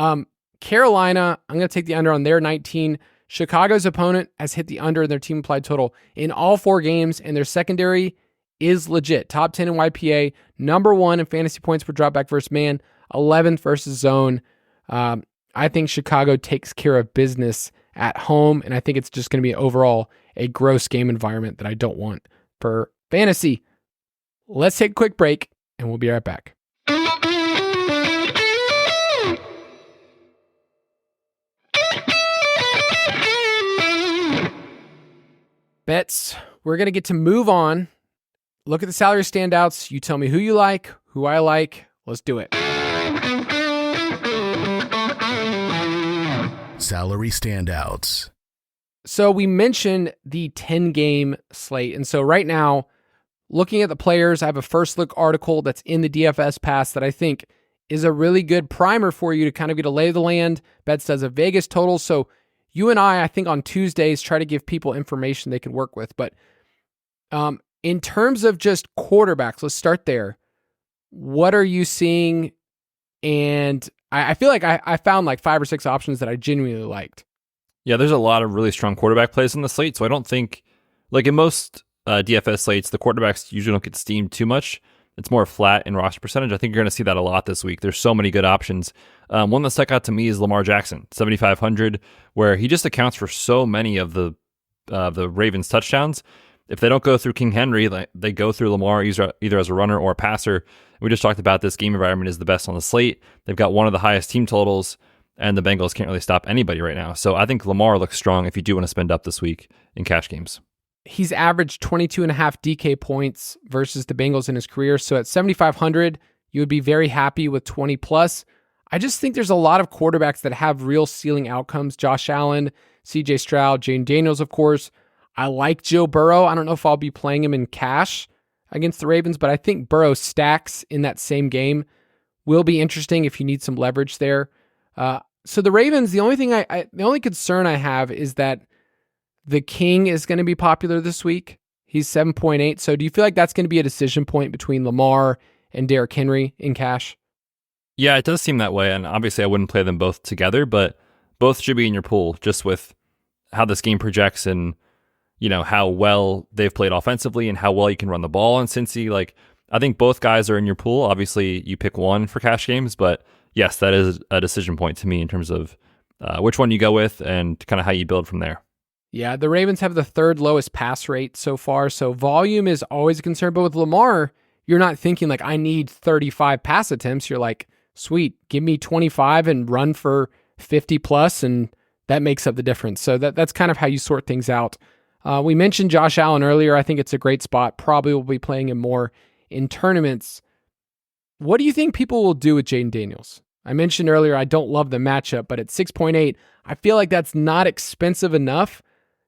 Carolina, I'm going to take the under on their 19. Chicago's opponent has hit the under in their team applied total in all 4 games, and their secondary is legit. Top 10 in YPA, number 1 in fantasy points per dropback versus man, 11th versus zone. I think Chicago takes care of business at home, and I think it's just going to be overall a gross game environment that I don't want for fantasy. Let's take a quick break, and we'll be right back. Betz, we're going to get to move on. Look at the salary standouts. You tell me who you like, who I like. Let's do it. Salary standouts. So we mentioned the 10-game slate. And so right now, looking at the players, I have a first look article that's in the DFS Pass that I think is a really good primer for you to kind of get a lay of the land. Betz does a Vegas total. So you and I think on Tuesdays, try to give people information they can work with. But in terms of just quarterbacks, let's start there. What are you seeing? And I feel like I found like 5 or 6 options that I genuinely liked. Yeah, there's a lot of really strong quarterback plays on the slate. So I don't think, like in most DFS slates, the quarterbacks usually don't get steamed too much. It's more flat in roster percentage. I think you're going to see that a lot this week. There's so many good options. One that stuck out to me is Lamar Jackson, 7,500, where he just accounts for so many of the Ravens' touchdowns. If they don't go through King Henry, they go through Lamar either as a runner or a passer. We just talked about this game environment is the best on the slate. They've got one of the highest team totals, and the Bengals can't really stop anybody right now. So I think Lamar looks strong if you do want to spend up this week in cash games. He's averaged 22.5 DK points versus the Bengals in his career. So at 7,500, you would be very happy with 20 plus. I just think there's a lot of quarterbacks that have real ceiling outcomes. Josh Allen, CJ Stroud, Jane Daniels, of course. I like Joe Burrow. I don't know if I'll be playing him in cash against the Ravens, but I think Burrow stacks in that same game will be interesting if you need some leverage there. So the Ravens, the only concern I have is that the King is going to be popular this week. He's 7.8. So do you feel like that's going to be a decision point between Lamar and Derrick Henry in cash? Yeah, it does seem that way. And obviously I wouldn't play them both together, but both should be in your pool just with how this game projects and, you know, how well they've played offensively and how well you can run the ball on Cincy. Like, I think both guys are in your pool. Obviously you pick one for cash games, but yes, that is a decision point to me in terms of which one you go with and kind of how you build from there. Yeah, the Ravens have the 3rd lowest pass rate so far, so volume is always a concern. But with Lamar, you're not thinking like, I need 35 pass attempts. You're like, sweet, give me 25 and run for 50 plus, and that makes up the difference. So that's kind of how you sort things out. We mentioned Josh Allen earlier. I think it's a great spot. Probably will be playing him more in tournaments. What do you think people will do with Jaden Daniels? I mentioned earlier I don't love the matchup, but at 6.8, I feel like that's not expensive enough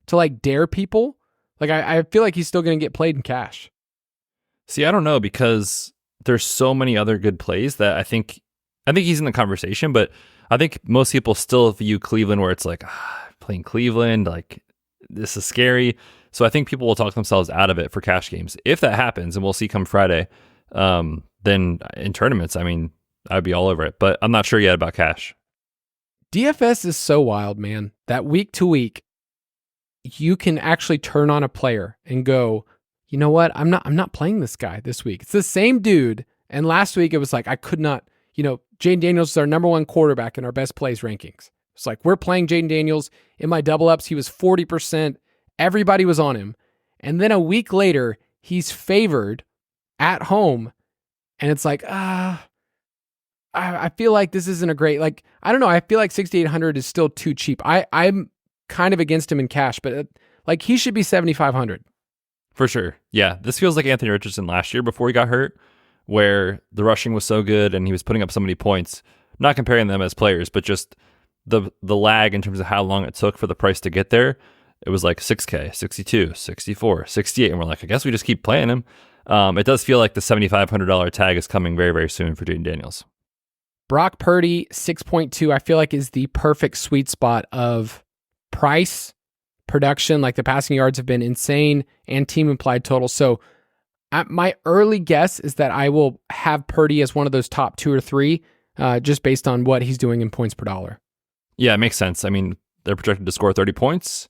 to like dare people. Like I feel like he's still going to get played in cash. See, I don't know, because there's so many other good plays that I think he's in the conversation, but I think most people still view Cleveland where it's like, playing Cleveland, like this is scary. So I think people will talk themselves out of it for cash games. If that happens, and we'll see come Friday, then in tournaments, I mean, I'd be all over it, but I'm not sure yet about cash. DFS is so wild, man, that week to week, you can actually turn on a player and go, you know what? I'm not playing this guy this week. It's the same dude. And last week it was like, I could not, Jaden Daniels is our number one quarterback in our best plays rankings. It's like, we're playing Jaden Daniels. In my double ups, he was 40%. Everybody was on him. And then a week later, he's favored at home. And it's like, I feel like this isn't a great, like, I don't know. I feel like 6,800 is still too cheap. I'm kind of against him in cash, but like he should be 7,500. For sure. Yeah. This feels like Anthony Richardson last year before he got hurt, where the rushing was so good and he was putting up so many points. Not comparing them as players, but just the lag in terms of how long it took for the price to get there. It was like 6K, 62, 64, 68. And we're like, I guess we just keep playing him. It does feel like the $7,500 tag is coming very, very soon for Jaden Daniels. Brock Purdy, 6.2, I feel like is the perfect sweet spot of price, production. Like the passing yards have been insane, and team implied total. So my early guess is that I will have Purdy as one of those top 2 or 3, just based on what he's doing in points per dollar. Yeah, it makes sense. I mean, they're projected to score 30 points.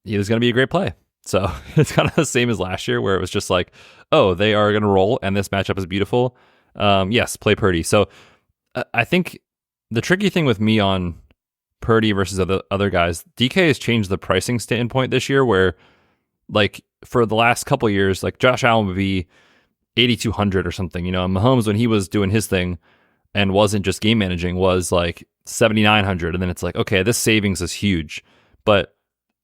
He was going to be a great play. So it's kind of the same as last year, where it was just like, oh, they are going to roll, and this matchup is beautiful. Yes, play Purdy. So I think the tricky thing with me on Purdy versus other guys, DK has changed the pricing standpoint this year, where like for the last couple of years, like Josh Allen would be 8,200 or something, and Mahomes, when he was doing his thing and wasn't just game managing, was like 7,900. And then it's like, okay, this savings is huge, but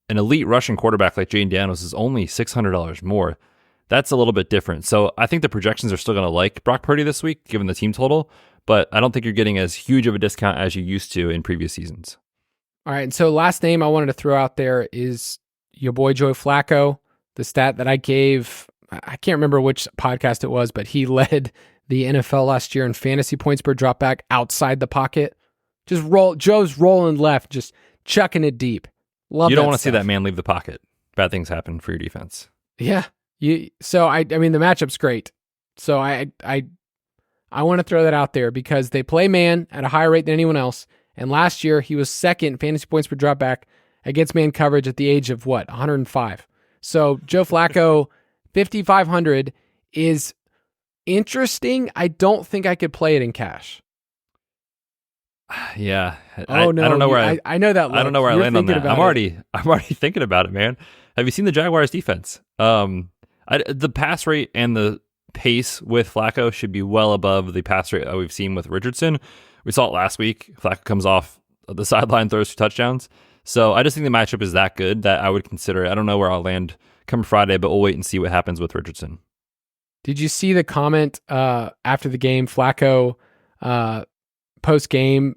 an elite rushing quarterback like Jaden Daniels is only $600 more. That's a little bit different. So I think the projections are still going to like Brock Purdy this week, given the team total, but I don't think you're getting as huge of a discount as you used to in previous seasons. All right, and so last name I wanted to throw out there is your boy Joe Flacco. The stat that I gave, I can't remember which podcast it was, but he led the NFL last year in fantasy points per dropback outside the pocket. Joe's rolling left, just chucking it deep. Love You don't that want to see stuff. that man leave the pocket. Bad things happen for your defense. Yeah. So I mean the matchup's great. So I want to throw that out there because they play man at a higher rate than anyone else. And last year he was second in fantasy points per dropback against man coverage at the age of 105. So Joe Flacco 5,500 is interesting. I don't think I could play it in cash. Yeah. Oh no! I don't know where I know that. I don't know where I land on that. I'm already thinking about it, man. Have you seen the Jaguars defense? The pass rate and the pace with Flacco should be well above the pass rate that we've seen with Richardson. We saw it last week. Flacco comes off the sideline, throws 2 touchdowns. So I just think the matchup is that good that I would consider it. I don't know where I'll land come Friday, but we'll wait and see what happens with Richardson. Did you see the comment after the game? Flacco post game,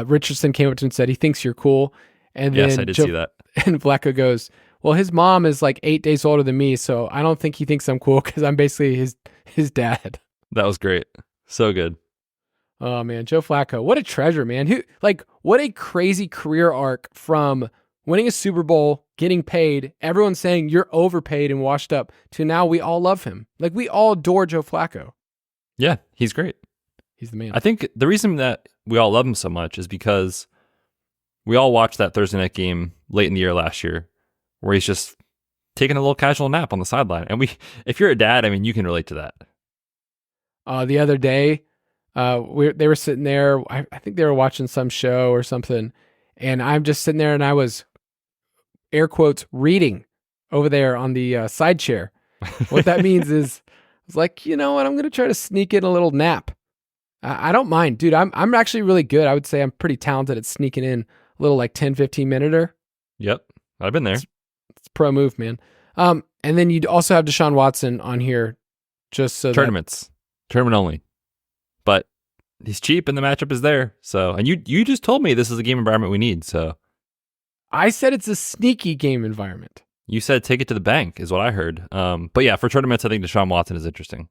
Richardson came up to him and said he thinks you're cool. And then yes, I did see that. And Flacco goes, well, his mom is like 8 days older than me, so I don't think he thinks I'm cool because I'm basically his dad. That was great. So good. Oh man, Joe Flacco, what a treasure, man. What a crazy career arc from winning a Super Bowl, getting paid, everyone saying you're overpaid and washed up, to now we all love him. Like we all adore Joe Flacco. Yeah, he's great. He's the man. I think the reason that we all love him so much is because we all watched that Thursday night game late in the year last year where he's just taking a little casual nap on the sideline. And if you're a dad, I mean, you can relate to that. The other day, they were sitting there. I think they were watching some show or something. And I'm just sitting there and I was, air quotes, reading over there on the side chair. What that means is was like, you know what? I'm going to try to sneak in a little nap. I don't mind, dude. I'm actually really good. I would say I'm pretty talented at sneaking in a little like 10, 15 minute. Yep. I've been there. It's a pro move, man. And then you'd also have Deshaun Watson on here just so tournament only. But he's cheap and the matchup is there. So, and you just told me this is the game environment we need. So I said it's a sneaky game environment. You said take it to the bank is what I heard. But yeah, for tournaments, I think Deshaun Watson is interesting.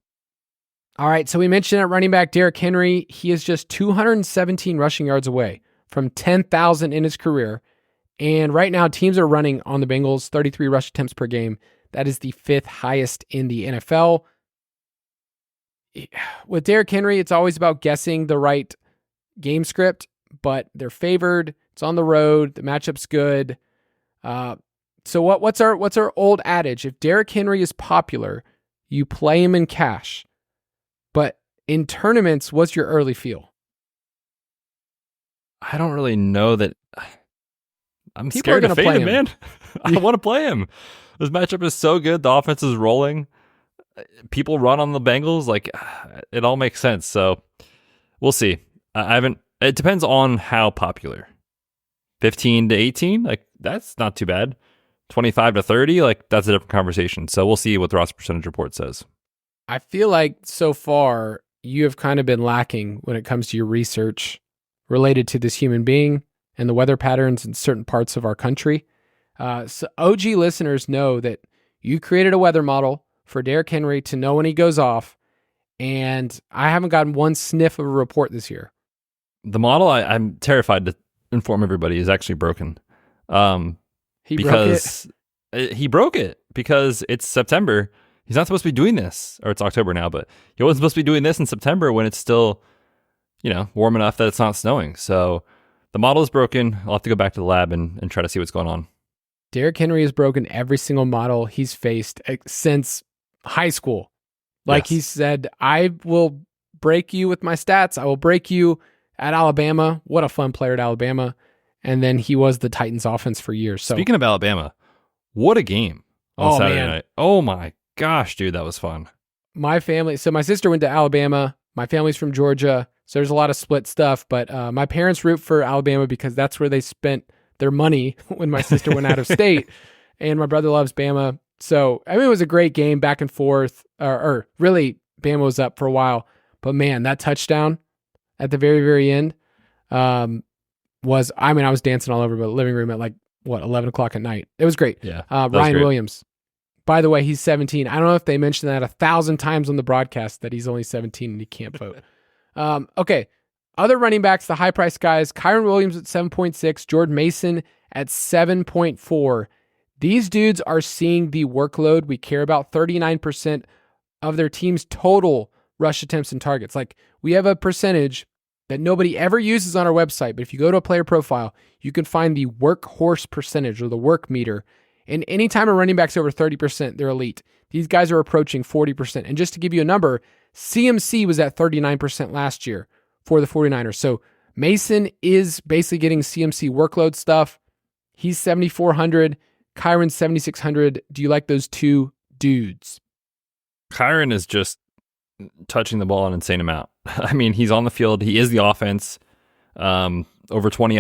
All right, so we mentioned at running back Derrick Henry. He is just 217 rushing yards away from 10,000 in his career. And right now, teams are running on the Bengals 33 rush attempts per game. That is the 5th highest in the NFL. With Derrick Henry, it's always about guessing the right game script, but they're favored. It's on the road. The matchup's good. So what's our old adage? If Derrick Henry is popular, you play him in cash. But in tournaments, what's your early feel? I don't really know that. I'm People scared are to gonna fade play him, man. I want to play him. This matchup is so good. The offense is rolling. People run on the Bengals. Like, it all makes sense. So we'll see. It depends on how popular. 15 to 18, like that's not too bad. 25 to 30, like that's a different conversation. So we'll see what the roster percentage report says. I feel like so far you have kind of been lacking when it comes to your research related to this human being and the weather patterns in certain parts of our country. So OG listeners know that you created a weather model for Derrick Henry to know when he goes off, and I haven't gotten one sniff of a report this year. The model, I'm terrified to inform everybody, is actually broken. He broke it because it's September. He's not supposed to be doing this, or it's October now, but he wasn't supposed to be doing this in September when it's still, warm enough that it's not snowing. So the model is broken. I'll have to go back to the lab and try to see what's going on. Derrick Henry has broken every single model he's faced since high school. Like He said, I will break you with my stats. I will break you at Alabama. What a fun player at Alabama. And then he was the Titans offense for years. So speaking of Alabama, what a game on Saturday night. Oh my gosh, dude, that was fun. My sister went to Alabama. My family's from Georgia. So there's a lot of split stuff, but my parents root for Alabama because that's where they spent their money when my sister went out of state, and my brother loves Bama. So, it was a great game back and forth, or really Bama was up for a while, but man, that touchdown at the very, very end I was dancing all over the living room at 11 o'clock at night. It was great. Yeah. Ryan Williams, by the way, he's 17. I don't know if they mentioned that 1,000 times on the broadcast that he's only 17 and he can't vote. Okay. Other running backs, the high-priced guys, Kyron Williams at 7.6, Jordan Mason at 7.4. These dudes are seeing the workload we care about, 39% of their team's total rush attempts and targets. Like, we have a percentage that nobody ever uses on our website, but if you go to a player profile, you can find the workhorse percentage or the work meter. And anytime a running back's over 30%, they're elite. These guys are approaching 40%. And just to give you a number, CMC was at 39% last year for the 49ers. So Mason is basically getting CMC workload stuff. He's 7,400. Kyron's 7,600. Do you like those two dudes? Kyron is just touching the ball an insane amount. I mean, he's on the field. He is the offense. Over 20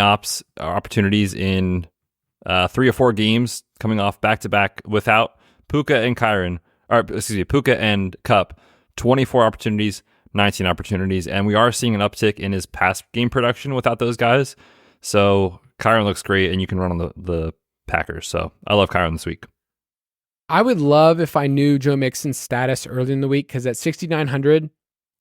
opportunities in 3 or 4 games coming off back-to-back without Puka and Puka and Kupp. 24 opportunities, 19 opportunities, and we are seeing an uptick in his pass game production without those guys. So Kyron looks great, and you can run on the Packers. So I love Kyron this week. I would love if I knew Joe Mixon's status early in the week, because at 6,900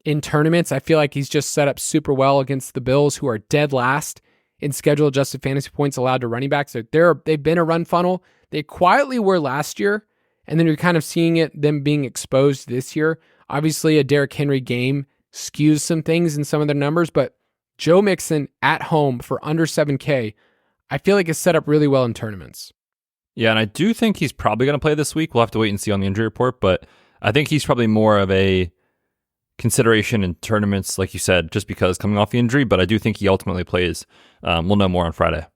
in tournaments, I feel like he's just set up super well against the Bills, who are dead last in schedule-adjusted fantasy points allowed to running backs. So they've been a run funnel. They quietly were last year, and then you're kind of seeing them being exposed this year. Obviously, a Derrick Henry game skews some things in some of their numbers, but Joe Mixon at home for under 7K, I feel like is set up really well in tournaments. Yeah, and I do think he's probably going to play this week. We'll have to wait and see on the injury report, but I think he's probably more of a consideration in tournaments, like you said, just because coming off the injury, but I do think he ultimately plays. We'll know more on Friday.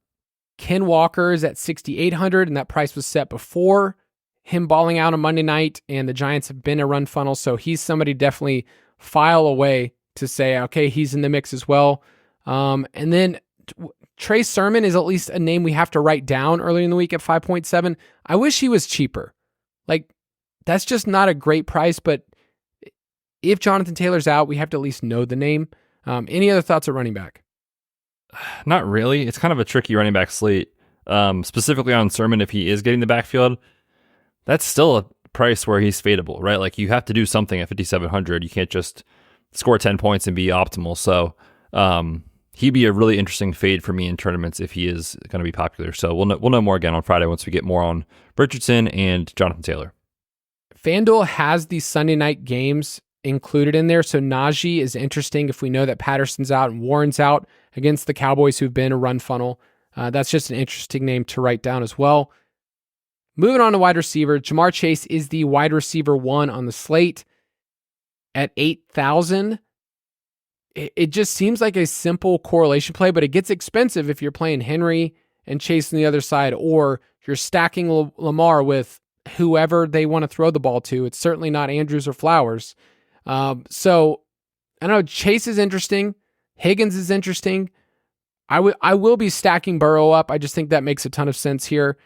Ken Walker is at 6,800, and that price was set before him balling out on Monday night, and the Giants have been a run funnel, so he's somebody definitely file away to say, okay, he's in the mix as well. And then Trey Sermon is at least a name we have to write down early in the week at 5.7. I wish he was cheaper. Like, that's just not a great price, but if Jonathan Taylor's out, we have to at least know the name. Any other thoughts at running back? Not really. It's kind of a tricky running back slate. Specifically on Sermon, if he is getting the backfield, that's still a price where he's fadeable, right? Like, you have to do something at 5,700. You can't just score 10 points and be optimal. So he'd be a really interesting fade for me in tournaments if he is going to be popular. So we'll know more again on Friday once we get more on Richardson and Jonathan Taylor. FanDuel has these Sunday night games included in there. So Najee is interesting if we know that Patterson's out and Warren's out against the Cowboys, who've been a run funnel. That's just an interesting name to write down as well. Moving on to wide receiver, Jamar Chase is the wide receiver 1 on the slate at 8,000. It just seems like a simple correlation play, but it gets expensive if you're playing Henry and Chase on the other side, or you're stacking Lamar with whoever they want to throw the ball to. It's certainly not Andrews or Flowers. So I don't know. Chase is interesting. Higgins is interesting. I will be stacking Burrow up. I just think that makes a ton of sense here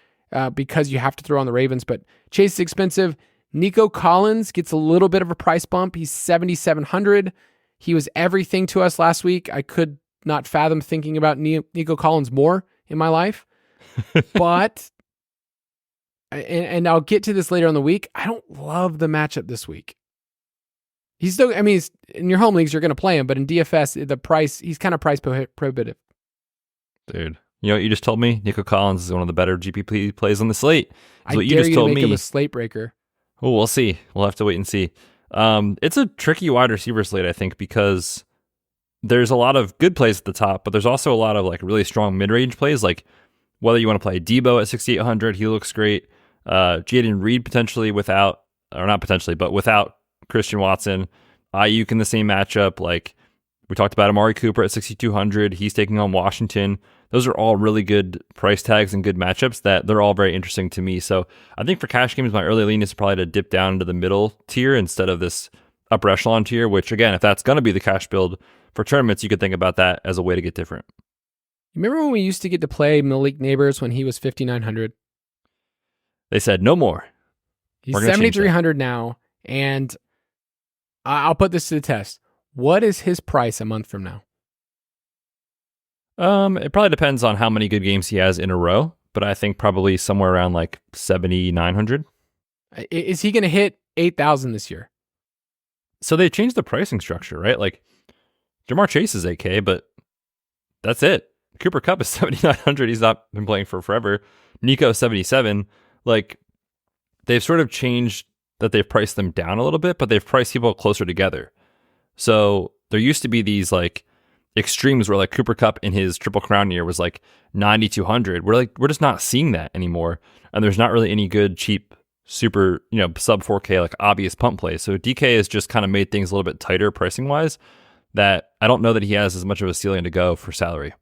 because you have to throw on the Ravens, but Chase is expensive. Nico Collins gets a little bit of a price bump. He's 7,700. He was everything to us last week. I could not fathom thinking about Nico Collins more in my life, but and I'll get to this later in the week. I don't love the matchup this week. He's still, he's in your home leagues, you're going to play him, but in DFS, the price, he's kind of price prohibitive. Dude, you know what you just told me? Nico Collins is one of the better GPP plays on the slate. That's what you just told me. Make him a slate breaker. Oh, we'll see. We'll have to wait and see. It's a tricky wide receiver slate, I think, because there's a lot of good plays at the top, but there's also a lot of like really strong mid-range plays, like whether you want to play Debo at 6,800, he looks great. Jaden Reed potentially without Christian Watson. Ayuk in the same matchup. Like we talked about Amari Cooper at 6,200. He's taking on Washington. Those are all really good price tags and good matchups that they're all very interesting to me. So I think for cash games, my early lean is probably to dip down into the middle tier instead of this upper echelon tier, which again, if that's going to be the cash build for tournaments, you could think about that as a way to get different. Remember when we used to get to play Malik Neighbors when he was 5,900? They said no more. He's 7,300 now, and I'll put this to the test. What is his price a month from now? It probably depends on how many good games he has in a row, but I think probably somewhere around like 7,900. Is he going to hit 8,000 this year? So they changed the pricing structure, right? Like Jamar Chase is 8K, but that's it. Cooper Kupp is 7,900. He's not been playing for forever. Nico 77. Like they've sort of changed that they've priced them down a little bit, but they've priced people closer together. So there used to be these like extremes where like Cooper Kupp in his Triple Crown year was like 9,200. We're just not seeing that anymore. And there's not really any good, cheap, super, sub 4K, like obvious pump plays. So DK has just kind of made things a little bit tighter pricing wise that I don't know that he has as much of a ceiling to go for salary.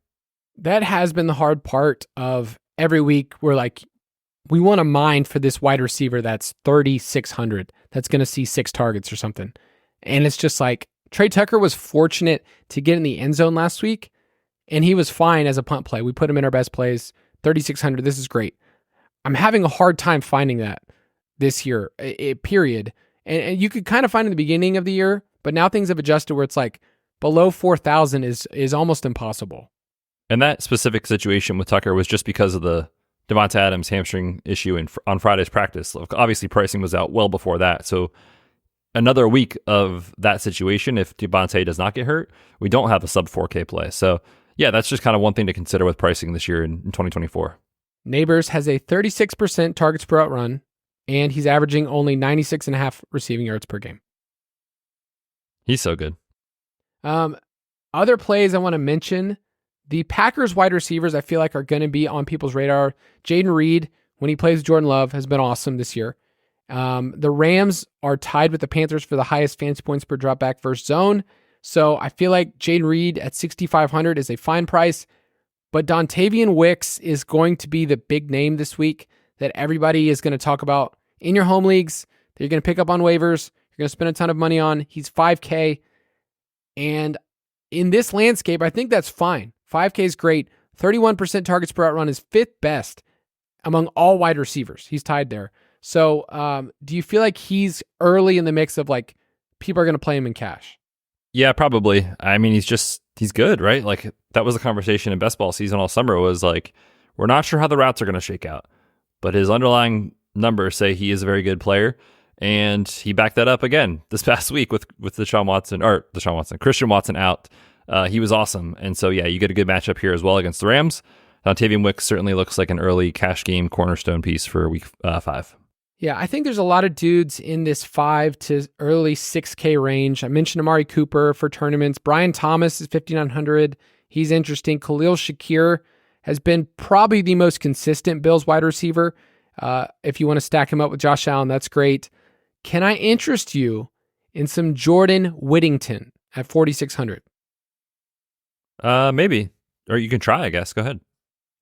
That has been the hard part of every week. We're like, we want to mine for this wide receiver that's 3,600. That's going to see 6 targets or something. And it's just like, Trey Tucker was fortunate to get in the end zone last week, and he was fine as a punt play. We put him in our best plays, 3,600. This is great. I'm having a hard time finding that this year, period. And you could kind of find in the beginning of the year, but now things have adjusted where it's like below 4,000 is almost impossible. And that specific situation with Tucker was just because of the Devonta Adams hamstring issue on Friday's practice. Obviously, pricing was out well before that. So another week of that situation, if Devontae does not get hurt, we don't have a sub 4K play. So yeah, that's just kind of one thing to consider with pricing this year in 2024. Neighbors has a 36% targets per out run, and he's averaging only 96.5 receiving yards per game. He's so good. Other plays I want to mention, the Packers wide receivers I feel like are going to be on people's radar. Jaden Reed, when he plays Jordan Love, has been awesome this year. The Rams are tied with the Panthers for the highest fantasy points per dropback versus zone. So I feel like Jaden Reed at 6,500 is a fine price, but Dontavian Wicks is going to be the big name this week that everybody is going to talk about in your home leagues that you're going to pick up on waivers, you're going to spend a ton of money on. He's 5K. And in this landscape, I think that's fine. 5K is great. 31% targets per out run is 5th best among all wide receivers. He's tied there. So do you feel like he's early in the mix of like people are going to play him in cash? Yeah, probably. I mean, he's good, right? Like that was the conversation in best ball season all summer was like, we're not sure how the routes are going to shake out, but his underlying numbers say he is a very good player. And he backed that up again this past week with Christian Watson out. He was awesome. And so, yeah, you get a good matchup here as well against the Rams. Dontavian Wicks certainly looks like an early cash game cornerstone piece for week 5. Yeah, I think there's a lot of dudes in this 5 to early 6K range. I mentioned Amari Cooper for tournaments. Brian Thomas is 5,900. He's interesting. Khalil Shakir has been probably the most consistent Bills wide receiver. If you want to stack him up with Josh Allen, that's great. Can I interest you in some Jordan Whittington at 4,600? Maybe. Or you can try, I guess. Go ahead.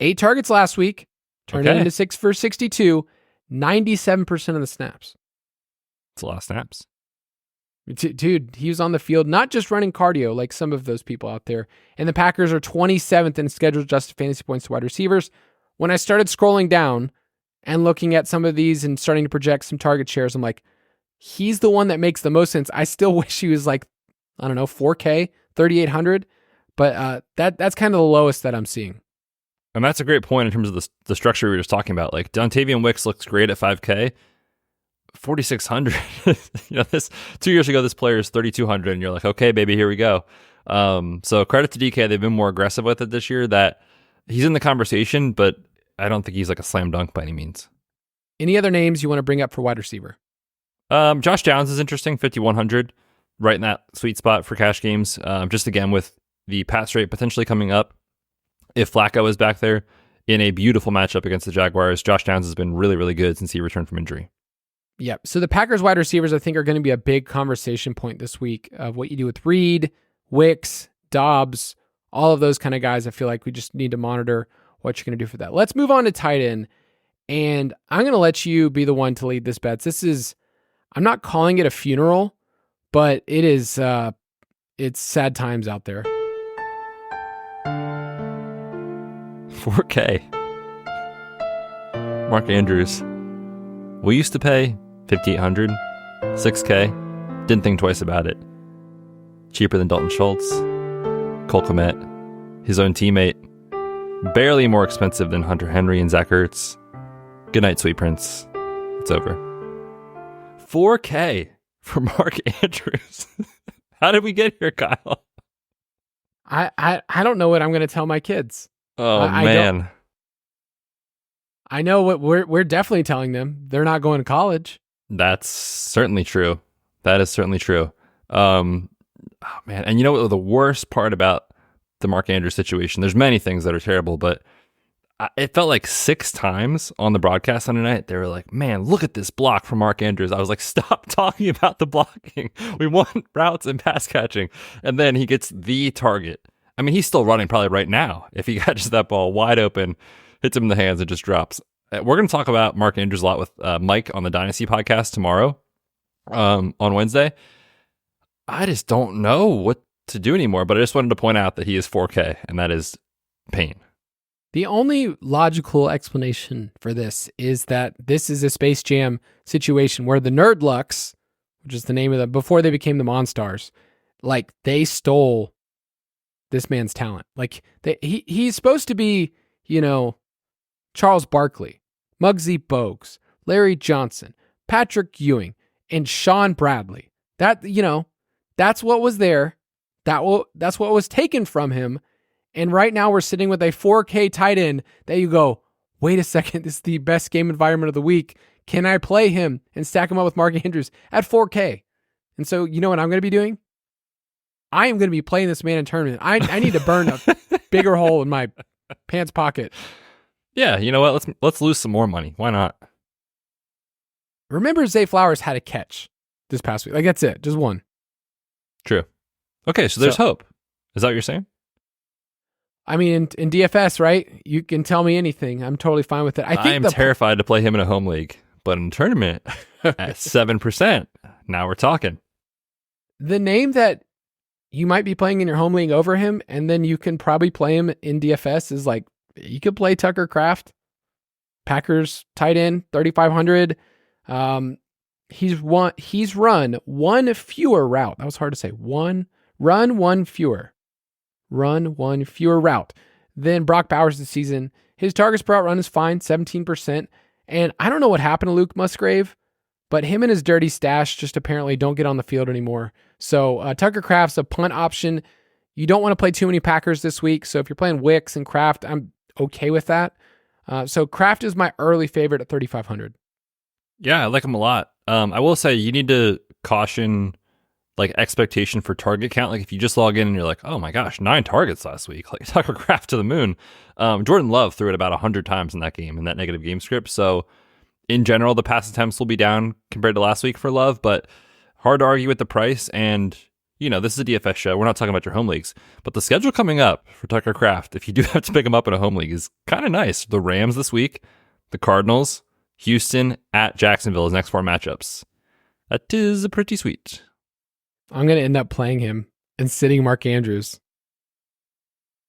8 targets last week. Turned it into 6 for 62. 97% of the snaps. It's a lot of snaps. Dude, he was on the field, not just running cardio like some of those people out there. And the Packers are 27th in scheduled adjusted fantasy points to wide receivers. When I started scrolling down and looking at some of these and starting to project some target shares, I'm like, he's the one that makes the most sense. I still wish he was like, I don't know, 4K, 3,800. But that's kind of the lowest that I'm seeing. And that's a great point in terms of the structure we were just talking about. Like Dontavian Wicks looks great at 5K. 4,600. This 2 years ago, this player is 3,200, and you're like, okay, baby, here we go. So credit to DK, they've been more aggressive with it this year. That he's in the conversation, but I don't think he's like a slam dunk by any means. Any other names you want to bring up for wide receiver? Josh Downs is interesting, 5,100, right in that sweet spot for cash games. Just again with the pass rate potentially coming up. If Flacco is back there in a beautiful matchup against the Jaguars, Josh Downs has been really, really good since he returned from injury. Yeah. So the Packers wide receivers, I think, are going to be a big conversation point this week of what you do with Reed, Wicks, Dobbs, all of those kind of guys. I feel like we just need to monitor what you're going to do for that. Let's move on to tight end. And I'm going to let you be the one to lead this, Betz. I'm not calling it a funeral, but it is, it's sad times out there. 4K. Mark Andrews. We used to pay $5,800, $6K. Didn't think twice about it. Cheaper than Dalton Schultz, Cole Kmet, his own teammate. Barely more expensive than Hunter Henry and Zach Ertz. Good night, sweet prince. It's over. 4K for Mark Andrews. How did we get here, Kyle? I don't know what I'm going to tell my kids. Oh, man. I know what we're definitely telling them. They're not going to college. That's certainly true. That is certainly true. Oh, man. And you know what the worst part about the Mark Andrews situation? There's many things that are terrible, but it felt like 6 times on the broadcast Sunday night, they were like, man, look at this block from Mark Andrews. I was like, stop talking about the blocking. We want routes and pass catching. And then he gets the target. I mean, he's still running probably right now. If he catches that ball wide open, hits him in the hands, and just drops. We're going to talk about Mark Andrews a lot with Mike on the Dynasty podcast tomorrow on Wednesday. I just don't know what to do anymore, but I just wanted to point out that he is 4K, and that is pain. The only logical explanation for this is that this is a Space Jam situation where the Nerdlucks, which is the name of them, before they became the Monstars, like they stole this man's talent. Like he's supposed to be, Charles Barkley, Muggsy Bogues, Larry Johnson, Patrick Ewing, and Sean Bradley. That, that's what was there. That's what was taken from him. And right now we're sitting with a 4K tight end that you go, wait a second, this is the best game environment of the week. Can I play him and stack him up with Mark Andrews at 4K? And so you know what I'm going to be doing? I am going to be playing this man in tournament. I need to burn a bigger hole in my pants pocket. Yeah, you know what? Let's lose some more money. Why not? Remember, Zay Flowers had a catch this past week. Like, that's it. Just one. True. Okay, so there's hope. Is that what you're saying? I mean, in DFS, right? You can tell me anything. I'm totally fine with it. I am terrified to play him in a home league, but in tournament at 7%. Now we're talking. The name that you might be playing in your home league over him, and then you can probably play him in DFS is like, you could play Tucker Kraft, Packers tight end, 3,500. He's run one fewer route. That was hard to say. One fewer route than Brock Bowers this season. His targets per route run is fine, 17%. And I don't know what happened to Luke Musgrave, but him and his dirty stash just apparently don't get on the field anymore. So Tucker Kraft's a punt option. You don't want to play too many Packers this week. So if you're playing Wicks and Kraft, I'm okay with that. So Kraft is my early favorite at 3,500. Yeah, I like him a lot. I will say you need to caution like expectation for target count. Like if you just log in and you're like, oh my gosh, 9 targets last week, like Tucker Kraft to the moon. Jordan Love threw it about 100 times in that game, in that negative game script. So in general, the pass attempts will be down compared to last week for Love, but hard to argue with the price. And, you know, this is a DFS show. We're not talking about your home leagues, but the schedule coming up for Tucker Kraft, if you do have to pick him up in a home league, is kind of nice. The Rams this week, the Cardinals, Houston, at Jacksonville, his next 4 matchups. That is pretty sweet. I'm going to end up playing him and sitting Mark Andrews.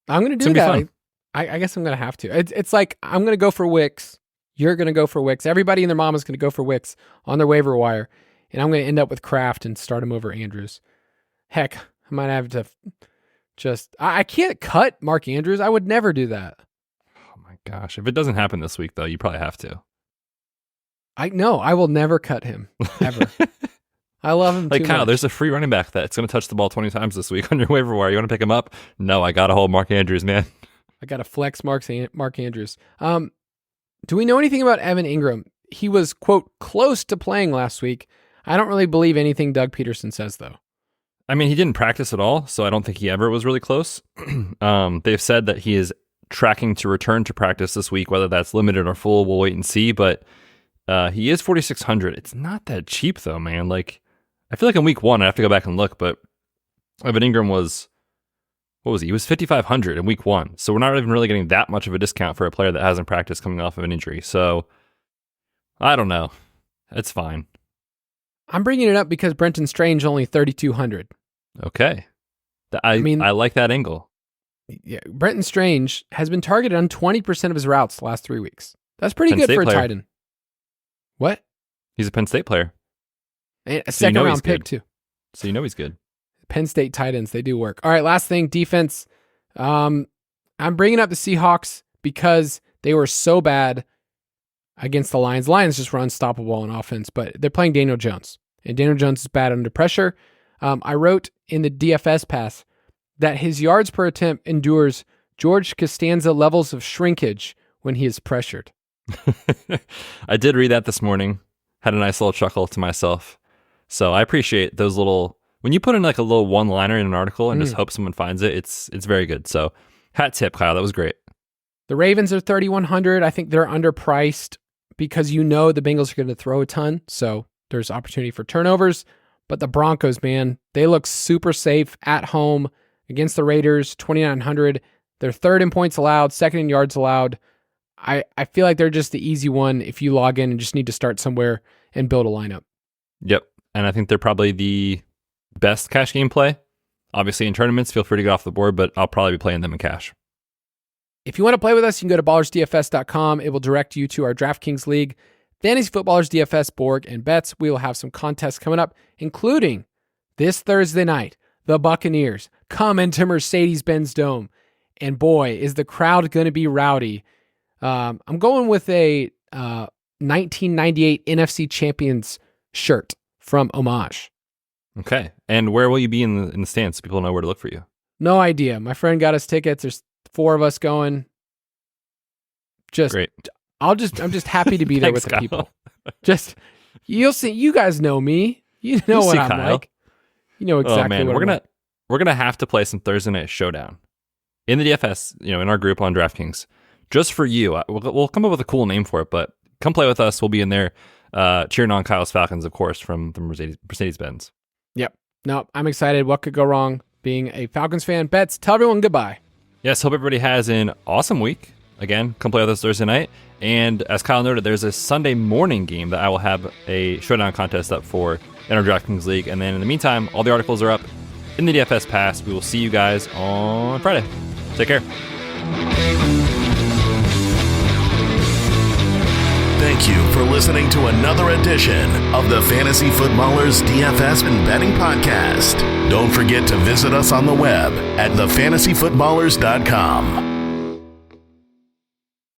I'm going to do that. I guess I'm going to have to. It's like, I'm going to go for Wicks. You're going to go for Wicks. Everybody and their mom is going to go for Wicks on their waiver wire. And I'm going to end up with Kraft and start him over Andrews. Heck, I might have to just... I can't cut Mark Andrews. I would never do that. Oh my gosh. If it doesn't happen this week, though, you probably have to. I will never cut him, ever. I love him like too Kyle, much. There's a free running back that's going to touch the ball 20 times this week on your waiver wire. You want to pick him up? No, I got to hold Mark Andrews, man. I got to flex Mark Andrews. Do we know anything about Evan Ingram? He was, quote, close to playing last week. I don't really believe anything Doug Peterson says, though. I mean, he didn't practice at all, so I don't think he ever was really close. They've said that he is tracking to return to practice this week, whether that's limited or full, we'll wait and see, but he is 4,600. It's not that cheap, though, man. Like, I feel like in week 1, I have to go back and look, but Evan Ingram was, what was he? He was 5,500 in week 1. So we're not even really getting that much of a discount for a player that hasn't practiced coming off of an injury. So I don't know. It's fine. I'm bringing it up because Brenton Strange only 3,200. Okay. I like that angle. Yeah, Brenton Strange has been targeted on 20% of his routes the last 3 weeks. That's pretty Penn good State for a player. tight end. What? He's a Penn State player. And a So you second know round he's pick, good. too. So you know he's good. Penn State tight ends, they do work. All right, last thing, defense. I'm bringing up the Seahawks because they were so bad against the Lions. Lions just run unstoppable on offense, but they're playing Daniel Jones, and Daniel Jones is bad under pressure. I wrote in the DFS pass that his yards per attempt endures George Costanza levels of shrinkage when he is pressured. I did read that this morning. Had a nice little chuckle to myself. So I appreciate those little, when you put in like a little one-liner in an article and just hope someone finds it, it's very good. So hat tip, Kyle. That was great. The Ravens are 3,100. I think they're underpriced because you know the Bengals are going to throw a ton. So there's opportunity for turnovers. But the Broncos, man, they look super safe at home against the Raiders, 2,900. They're third in points allowed, second in yards allowed. I feel like they're just the easy one if you log in and just need to start somewhere and build a lineup. Yep. And I think they're probably the best cash game play. Obviously, in tournaments, feel free to get off the board, but I'll probably be playing them in cash. If you want to play with us, you can go to ballersdfs.com. It will direct you to our DraftKings League, Fantasy Footballers DFS, Borg, and Betz. We will have some contests coming up, including this Thursday night, the Buccaneers come into Mercedes-Benz Dome. And boy, is the crowd going to be rowdy. I'm going with a 1998 NFC Champions shirt from Homage. Okay. And where will you be in the stands so people know where to look for you? No idea. My friend got us tickets. There's 4 of us going. Great. I'm just happy to be there with the Kyle. people. You'll see. You guys know me. You know what I'm Kyle. like. You know exactly oh man, what we're gonna have to play some Thursday Night Showdown in the DFS. You know, in our group on DraftKings, just for you. We'll come up with a cool name for it, but come play with us. We'll be in there cheering on Kyle's Falcons, of course, from the Mercedes-Benz. Yep. No, I'm excited. What could go wrong being a Falcons fan? Betz, tell everyone goodbye. Yes, hope everybody has an awesome week. again, come play with us Thursday night. And as Kyle noted, there's a Sunday morning game that I will have a showdown contest up for in our DraftKings League. And then in the meantime, all the articles are up in the DFS Pass. We will see you guys on Friday. Take care. Thank you for listening to another edition of the Fantasy Footballers DFS and Betting Podcast. Don't forget to visit us on the web at thefantasyfootballers.com.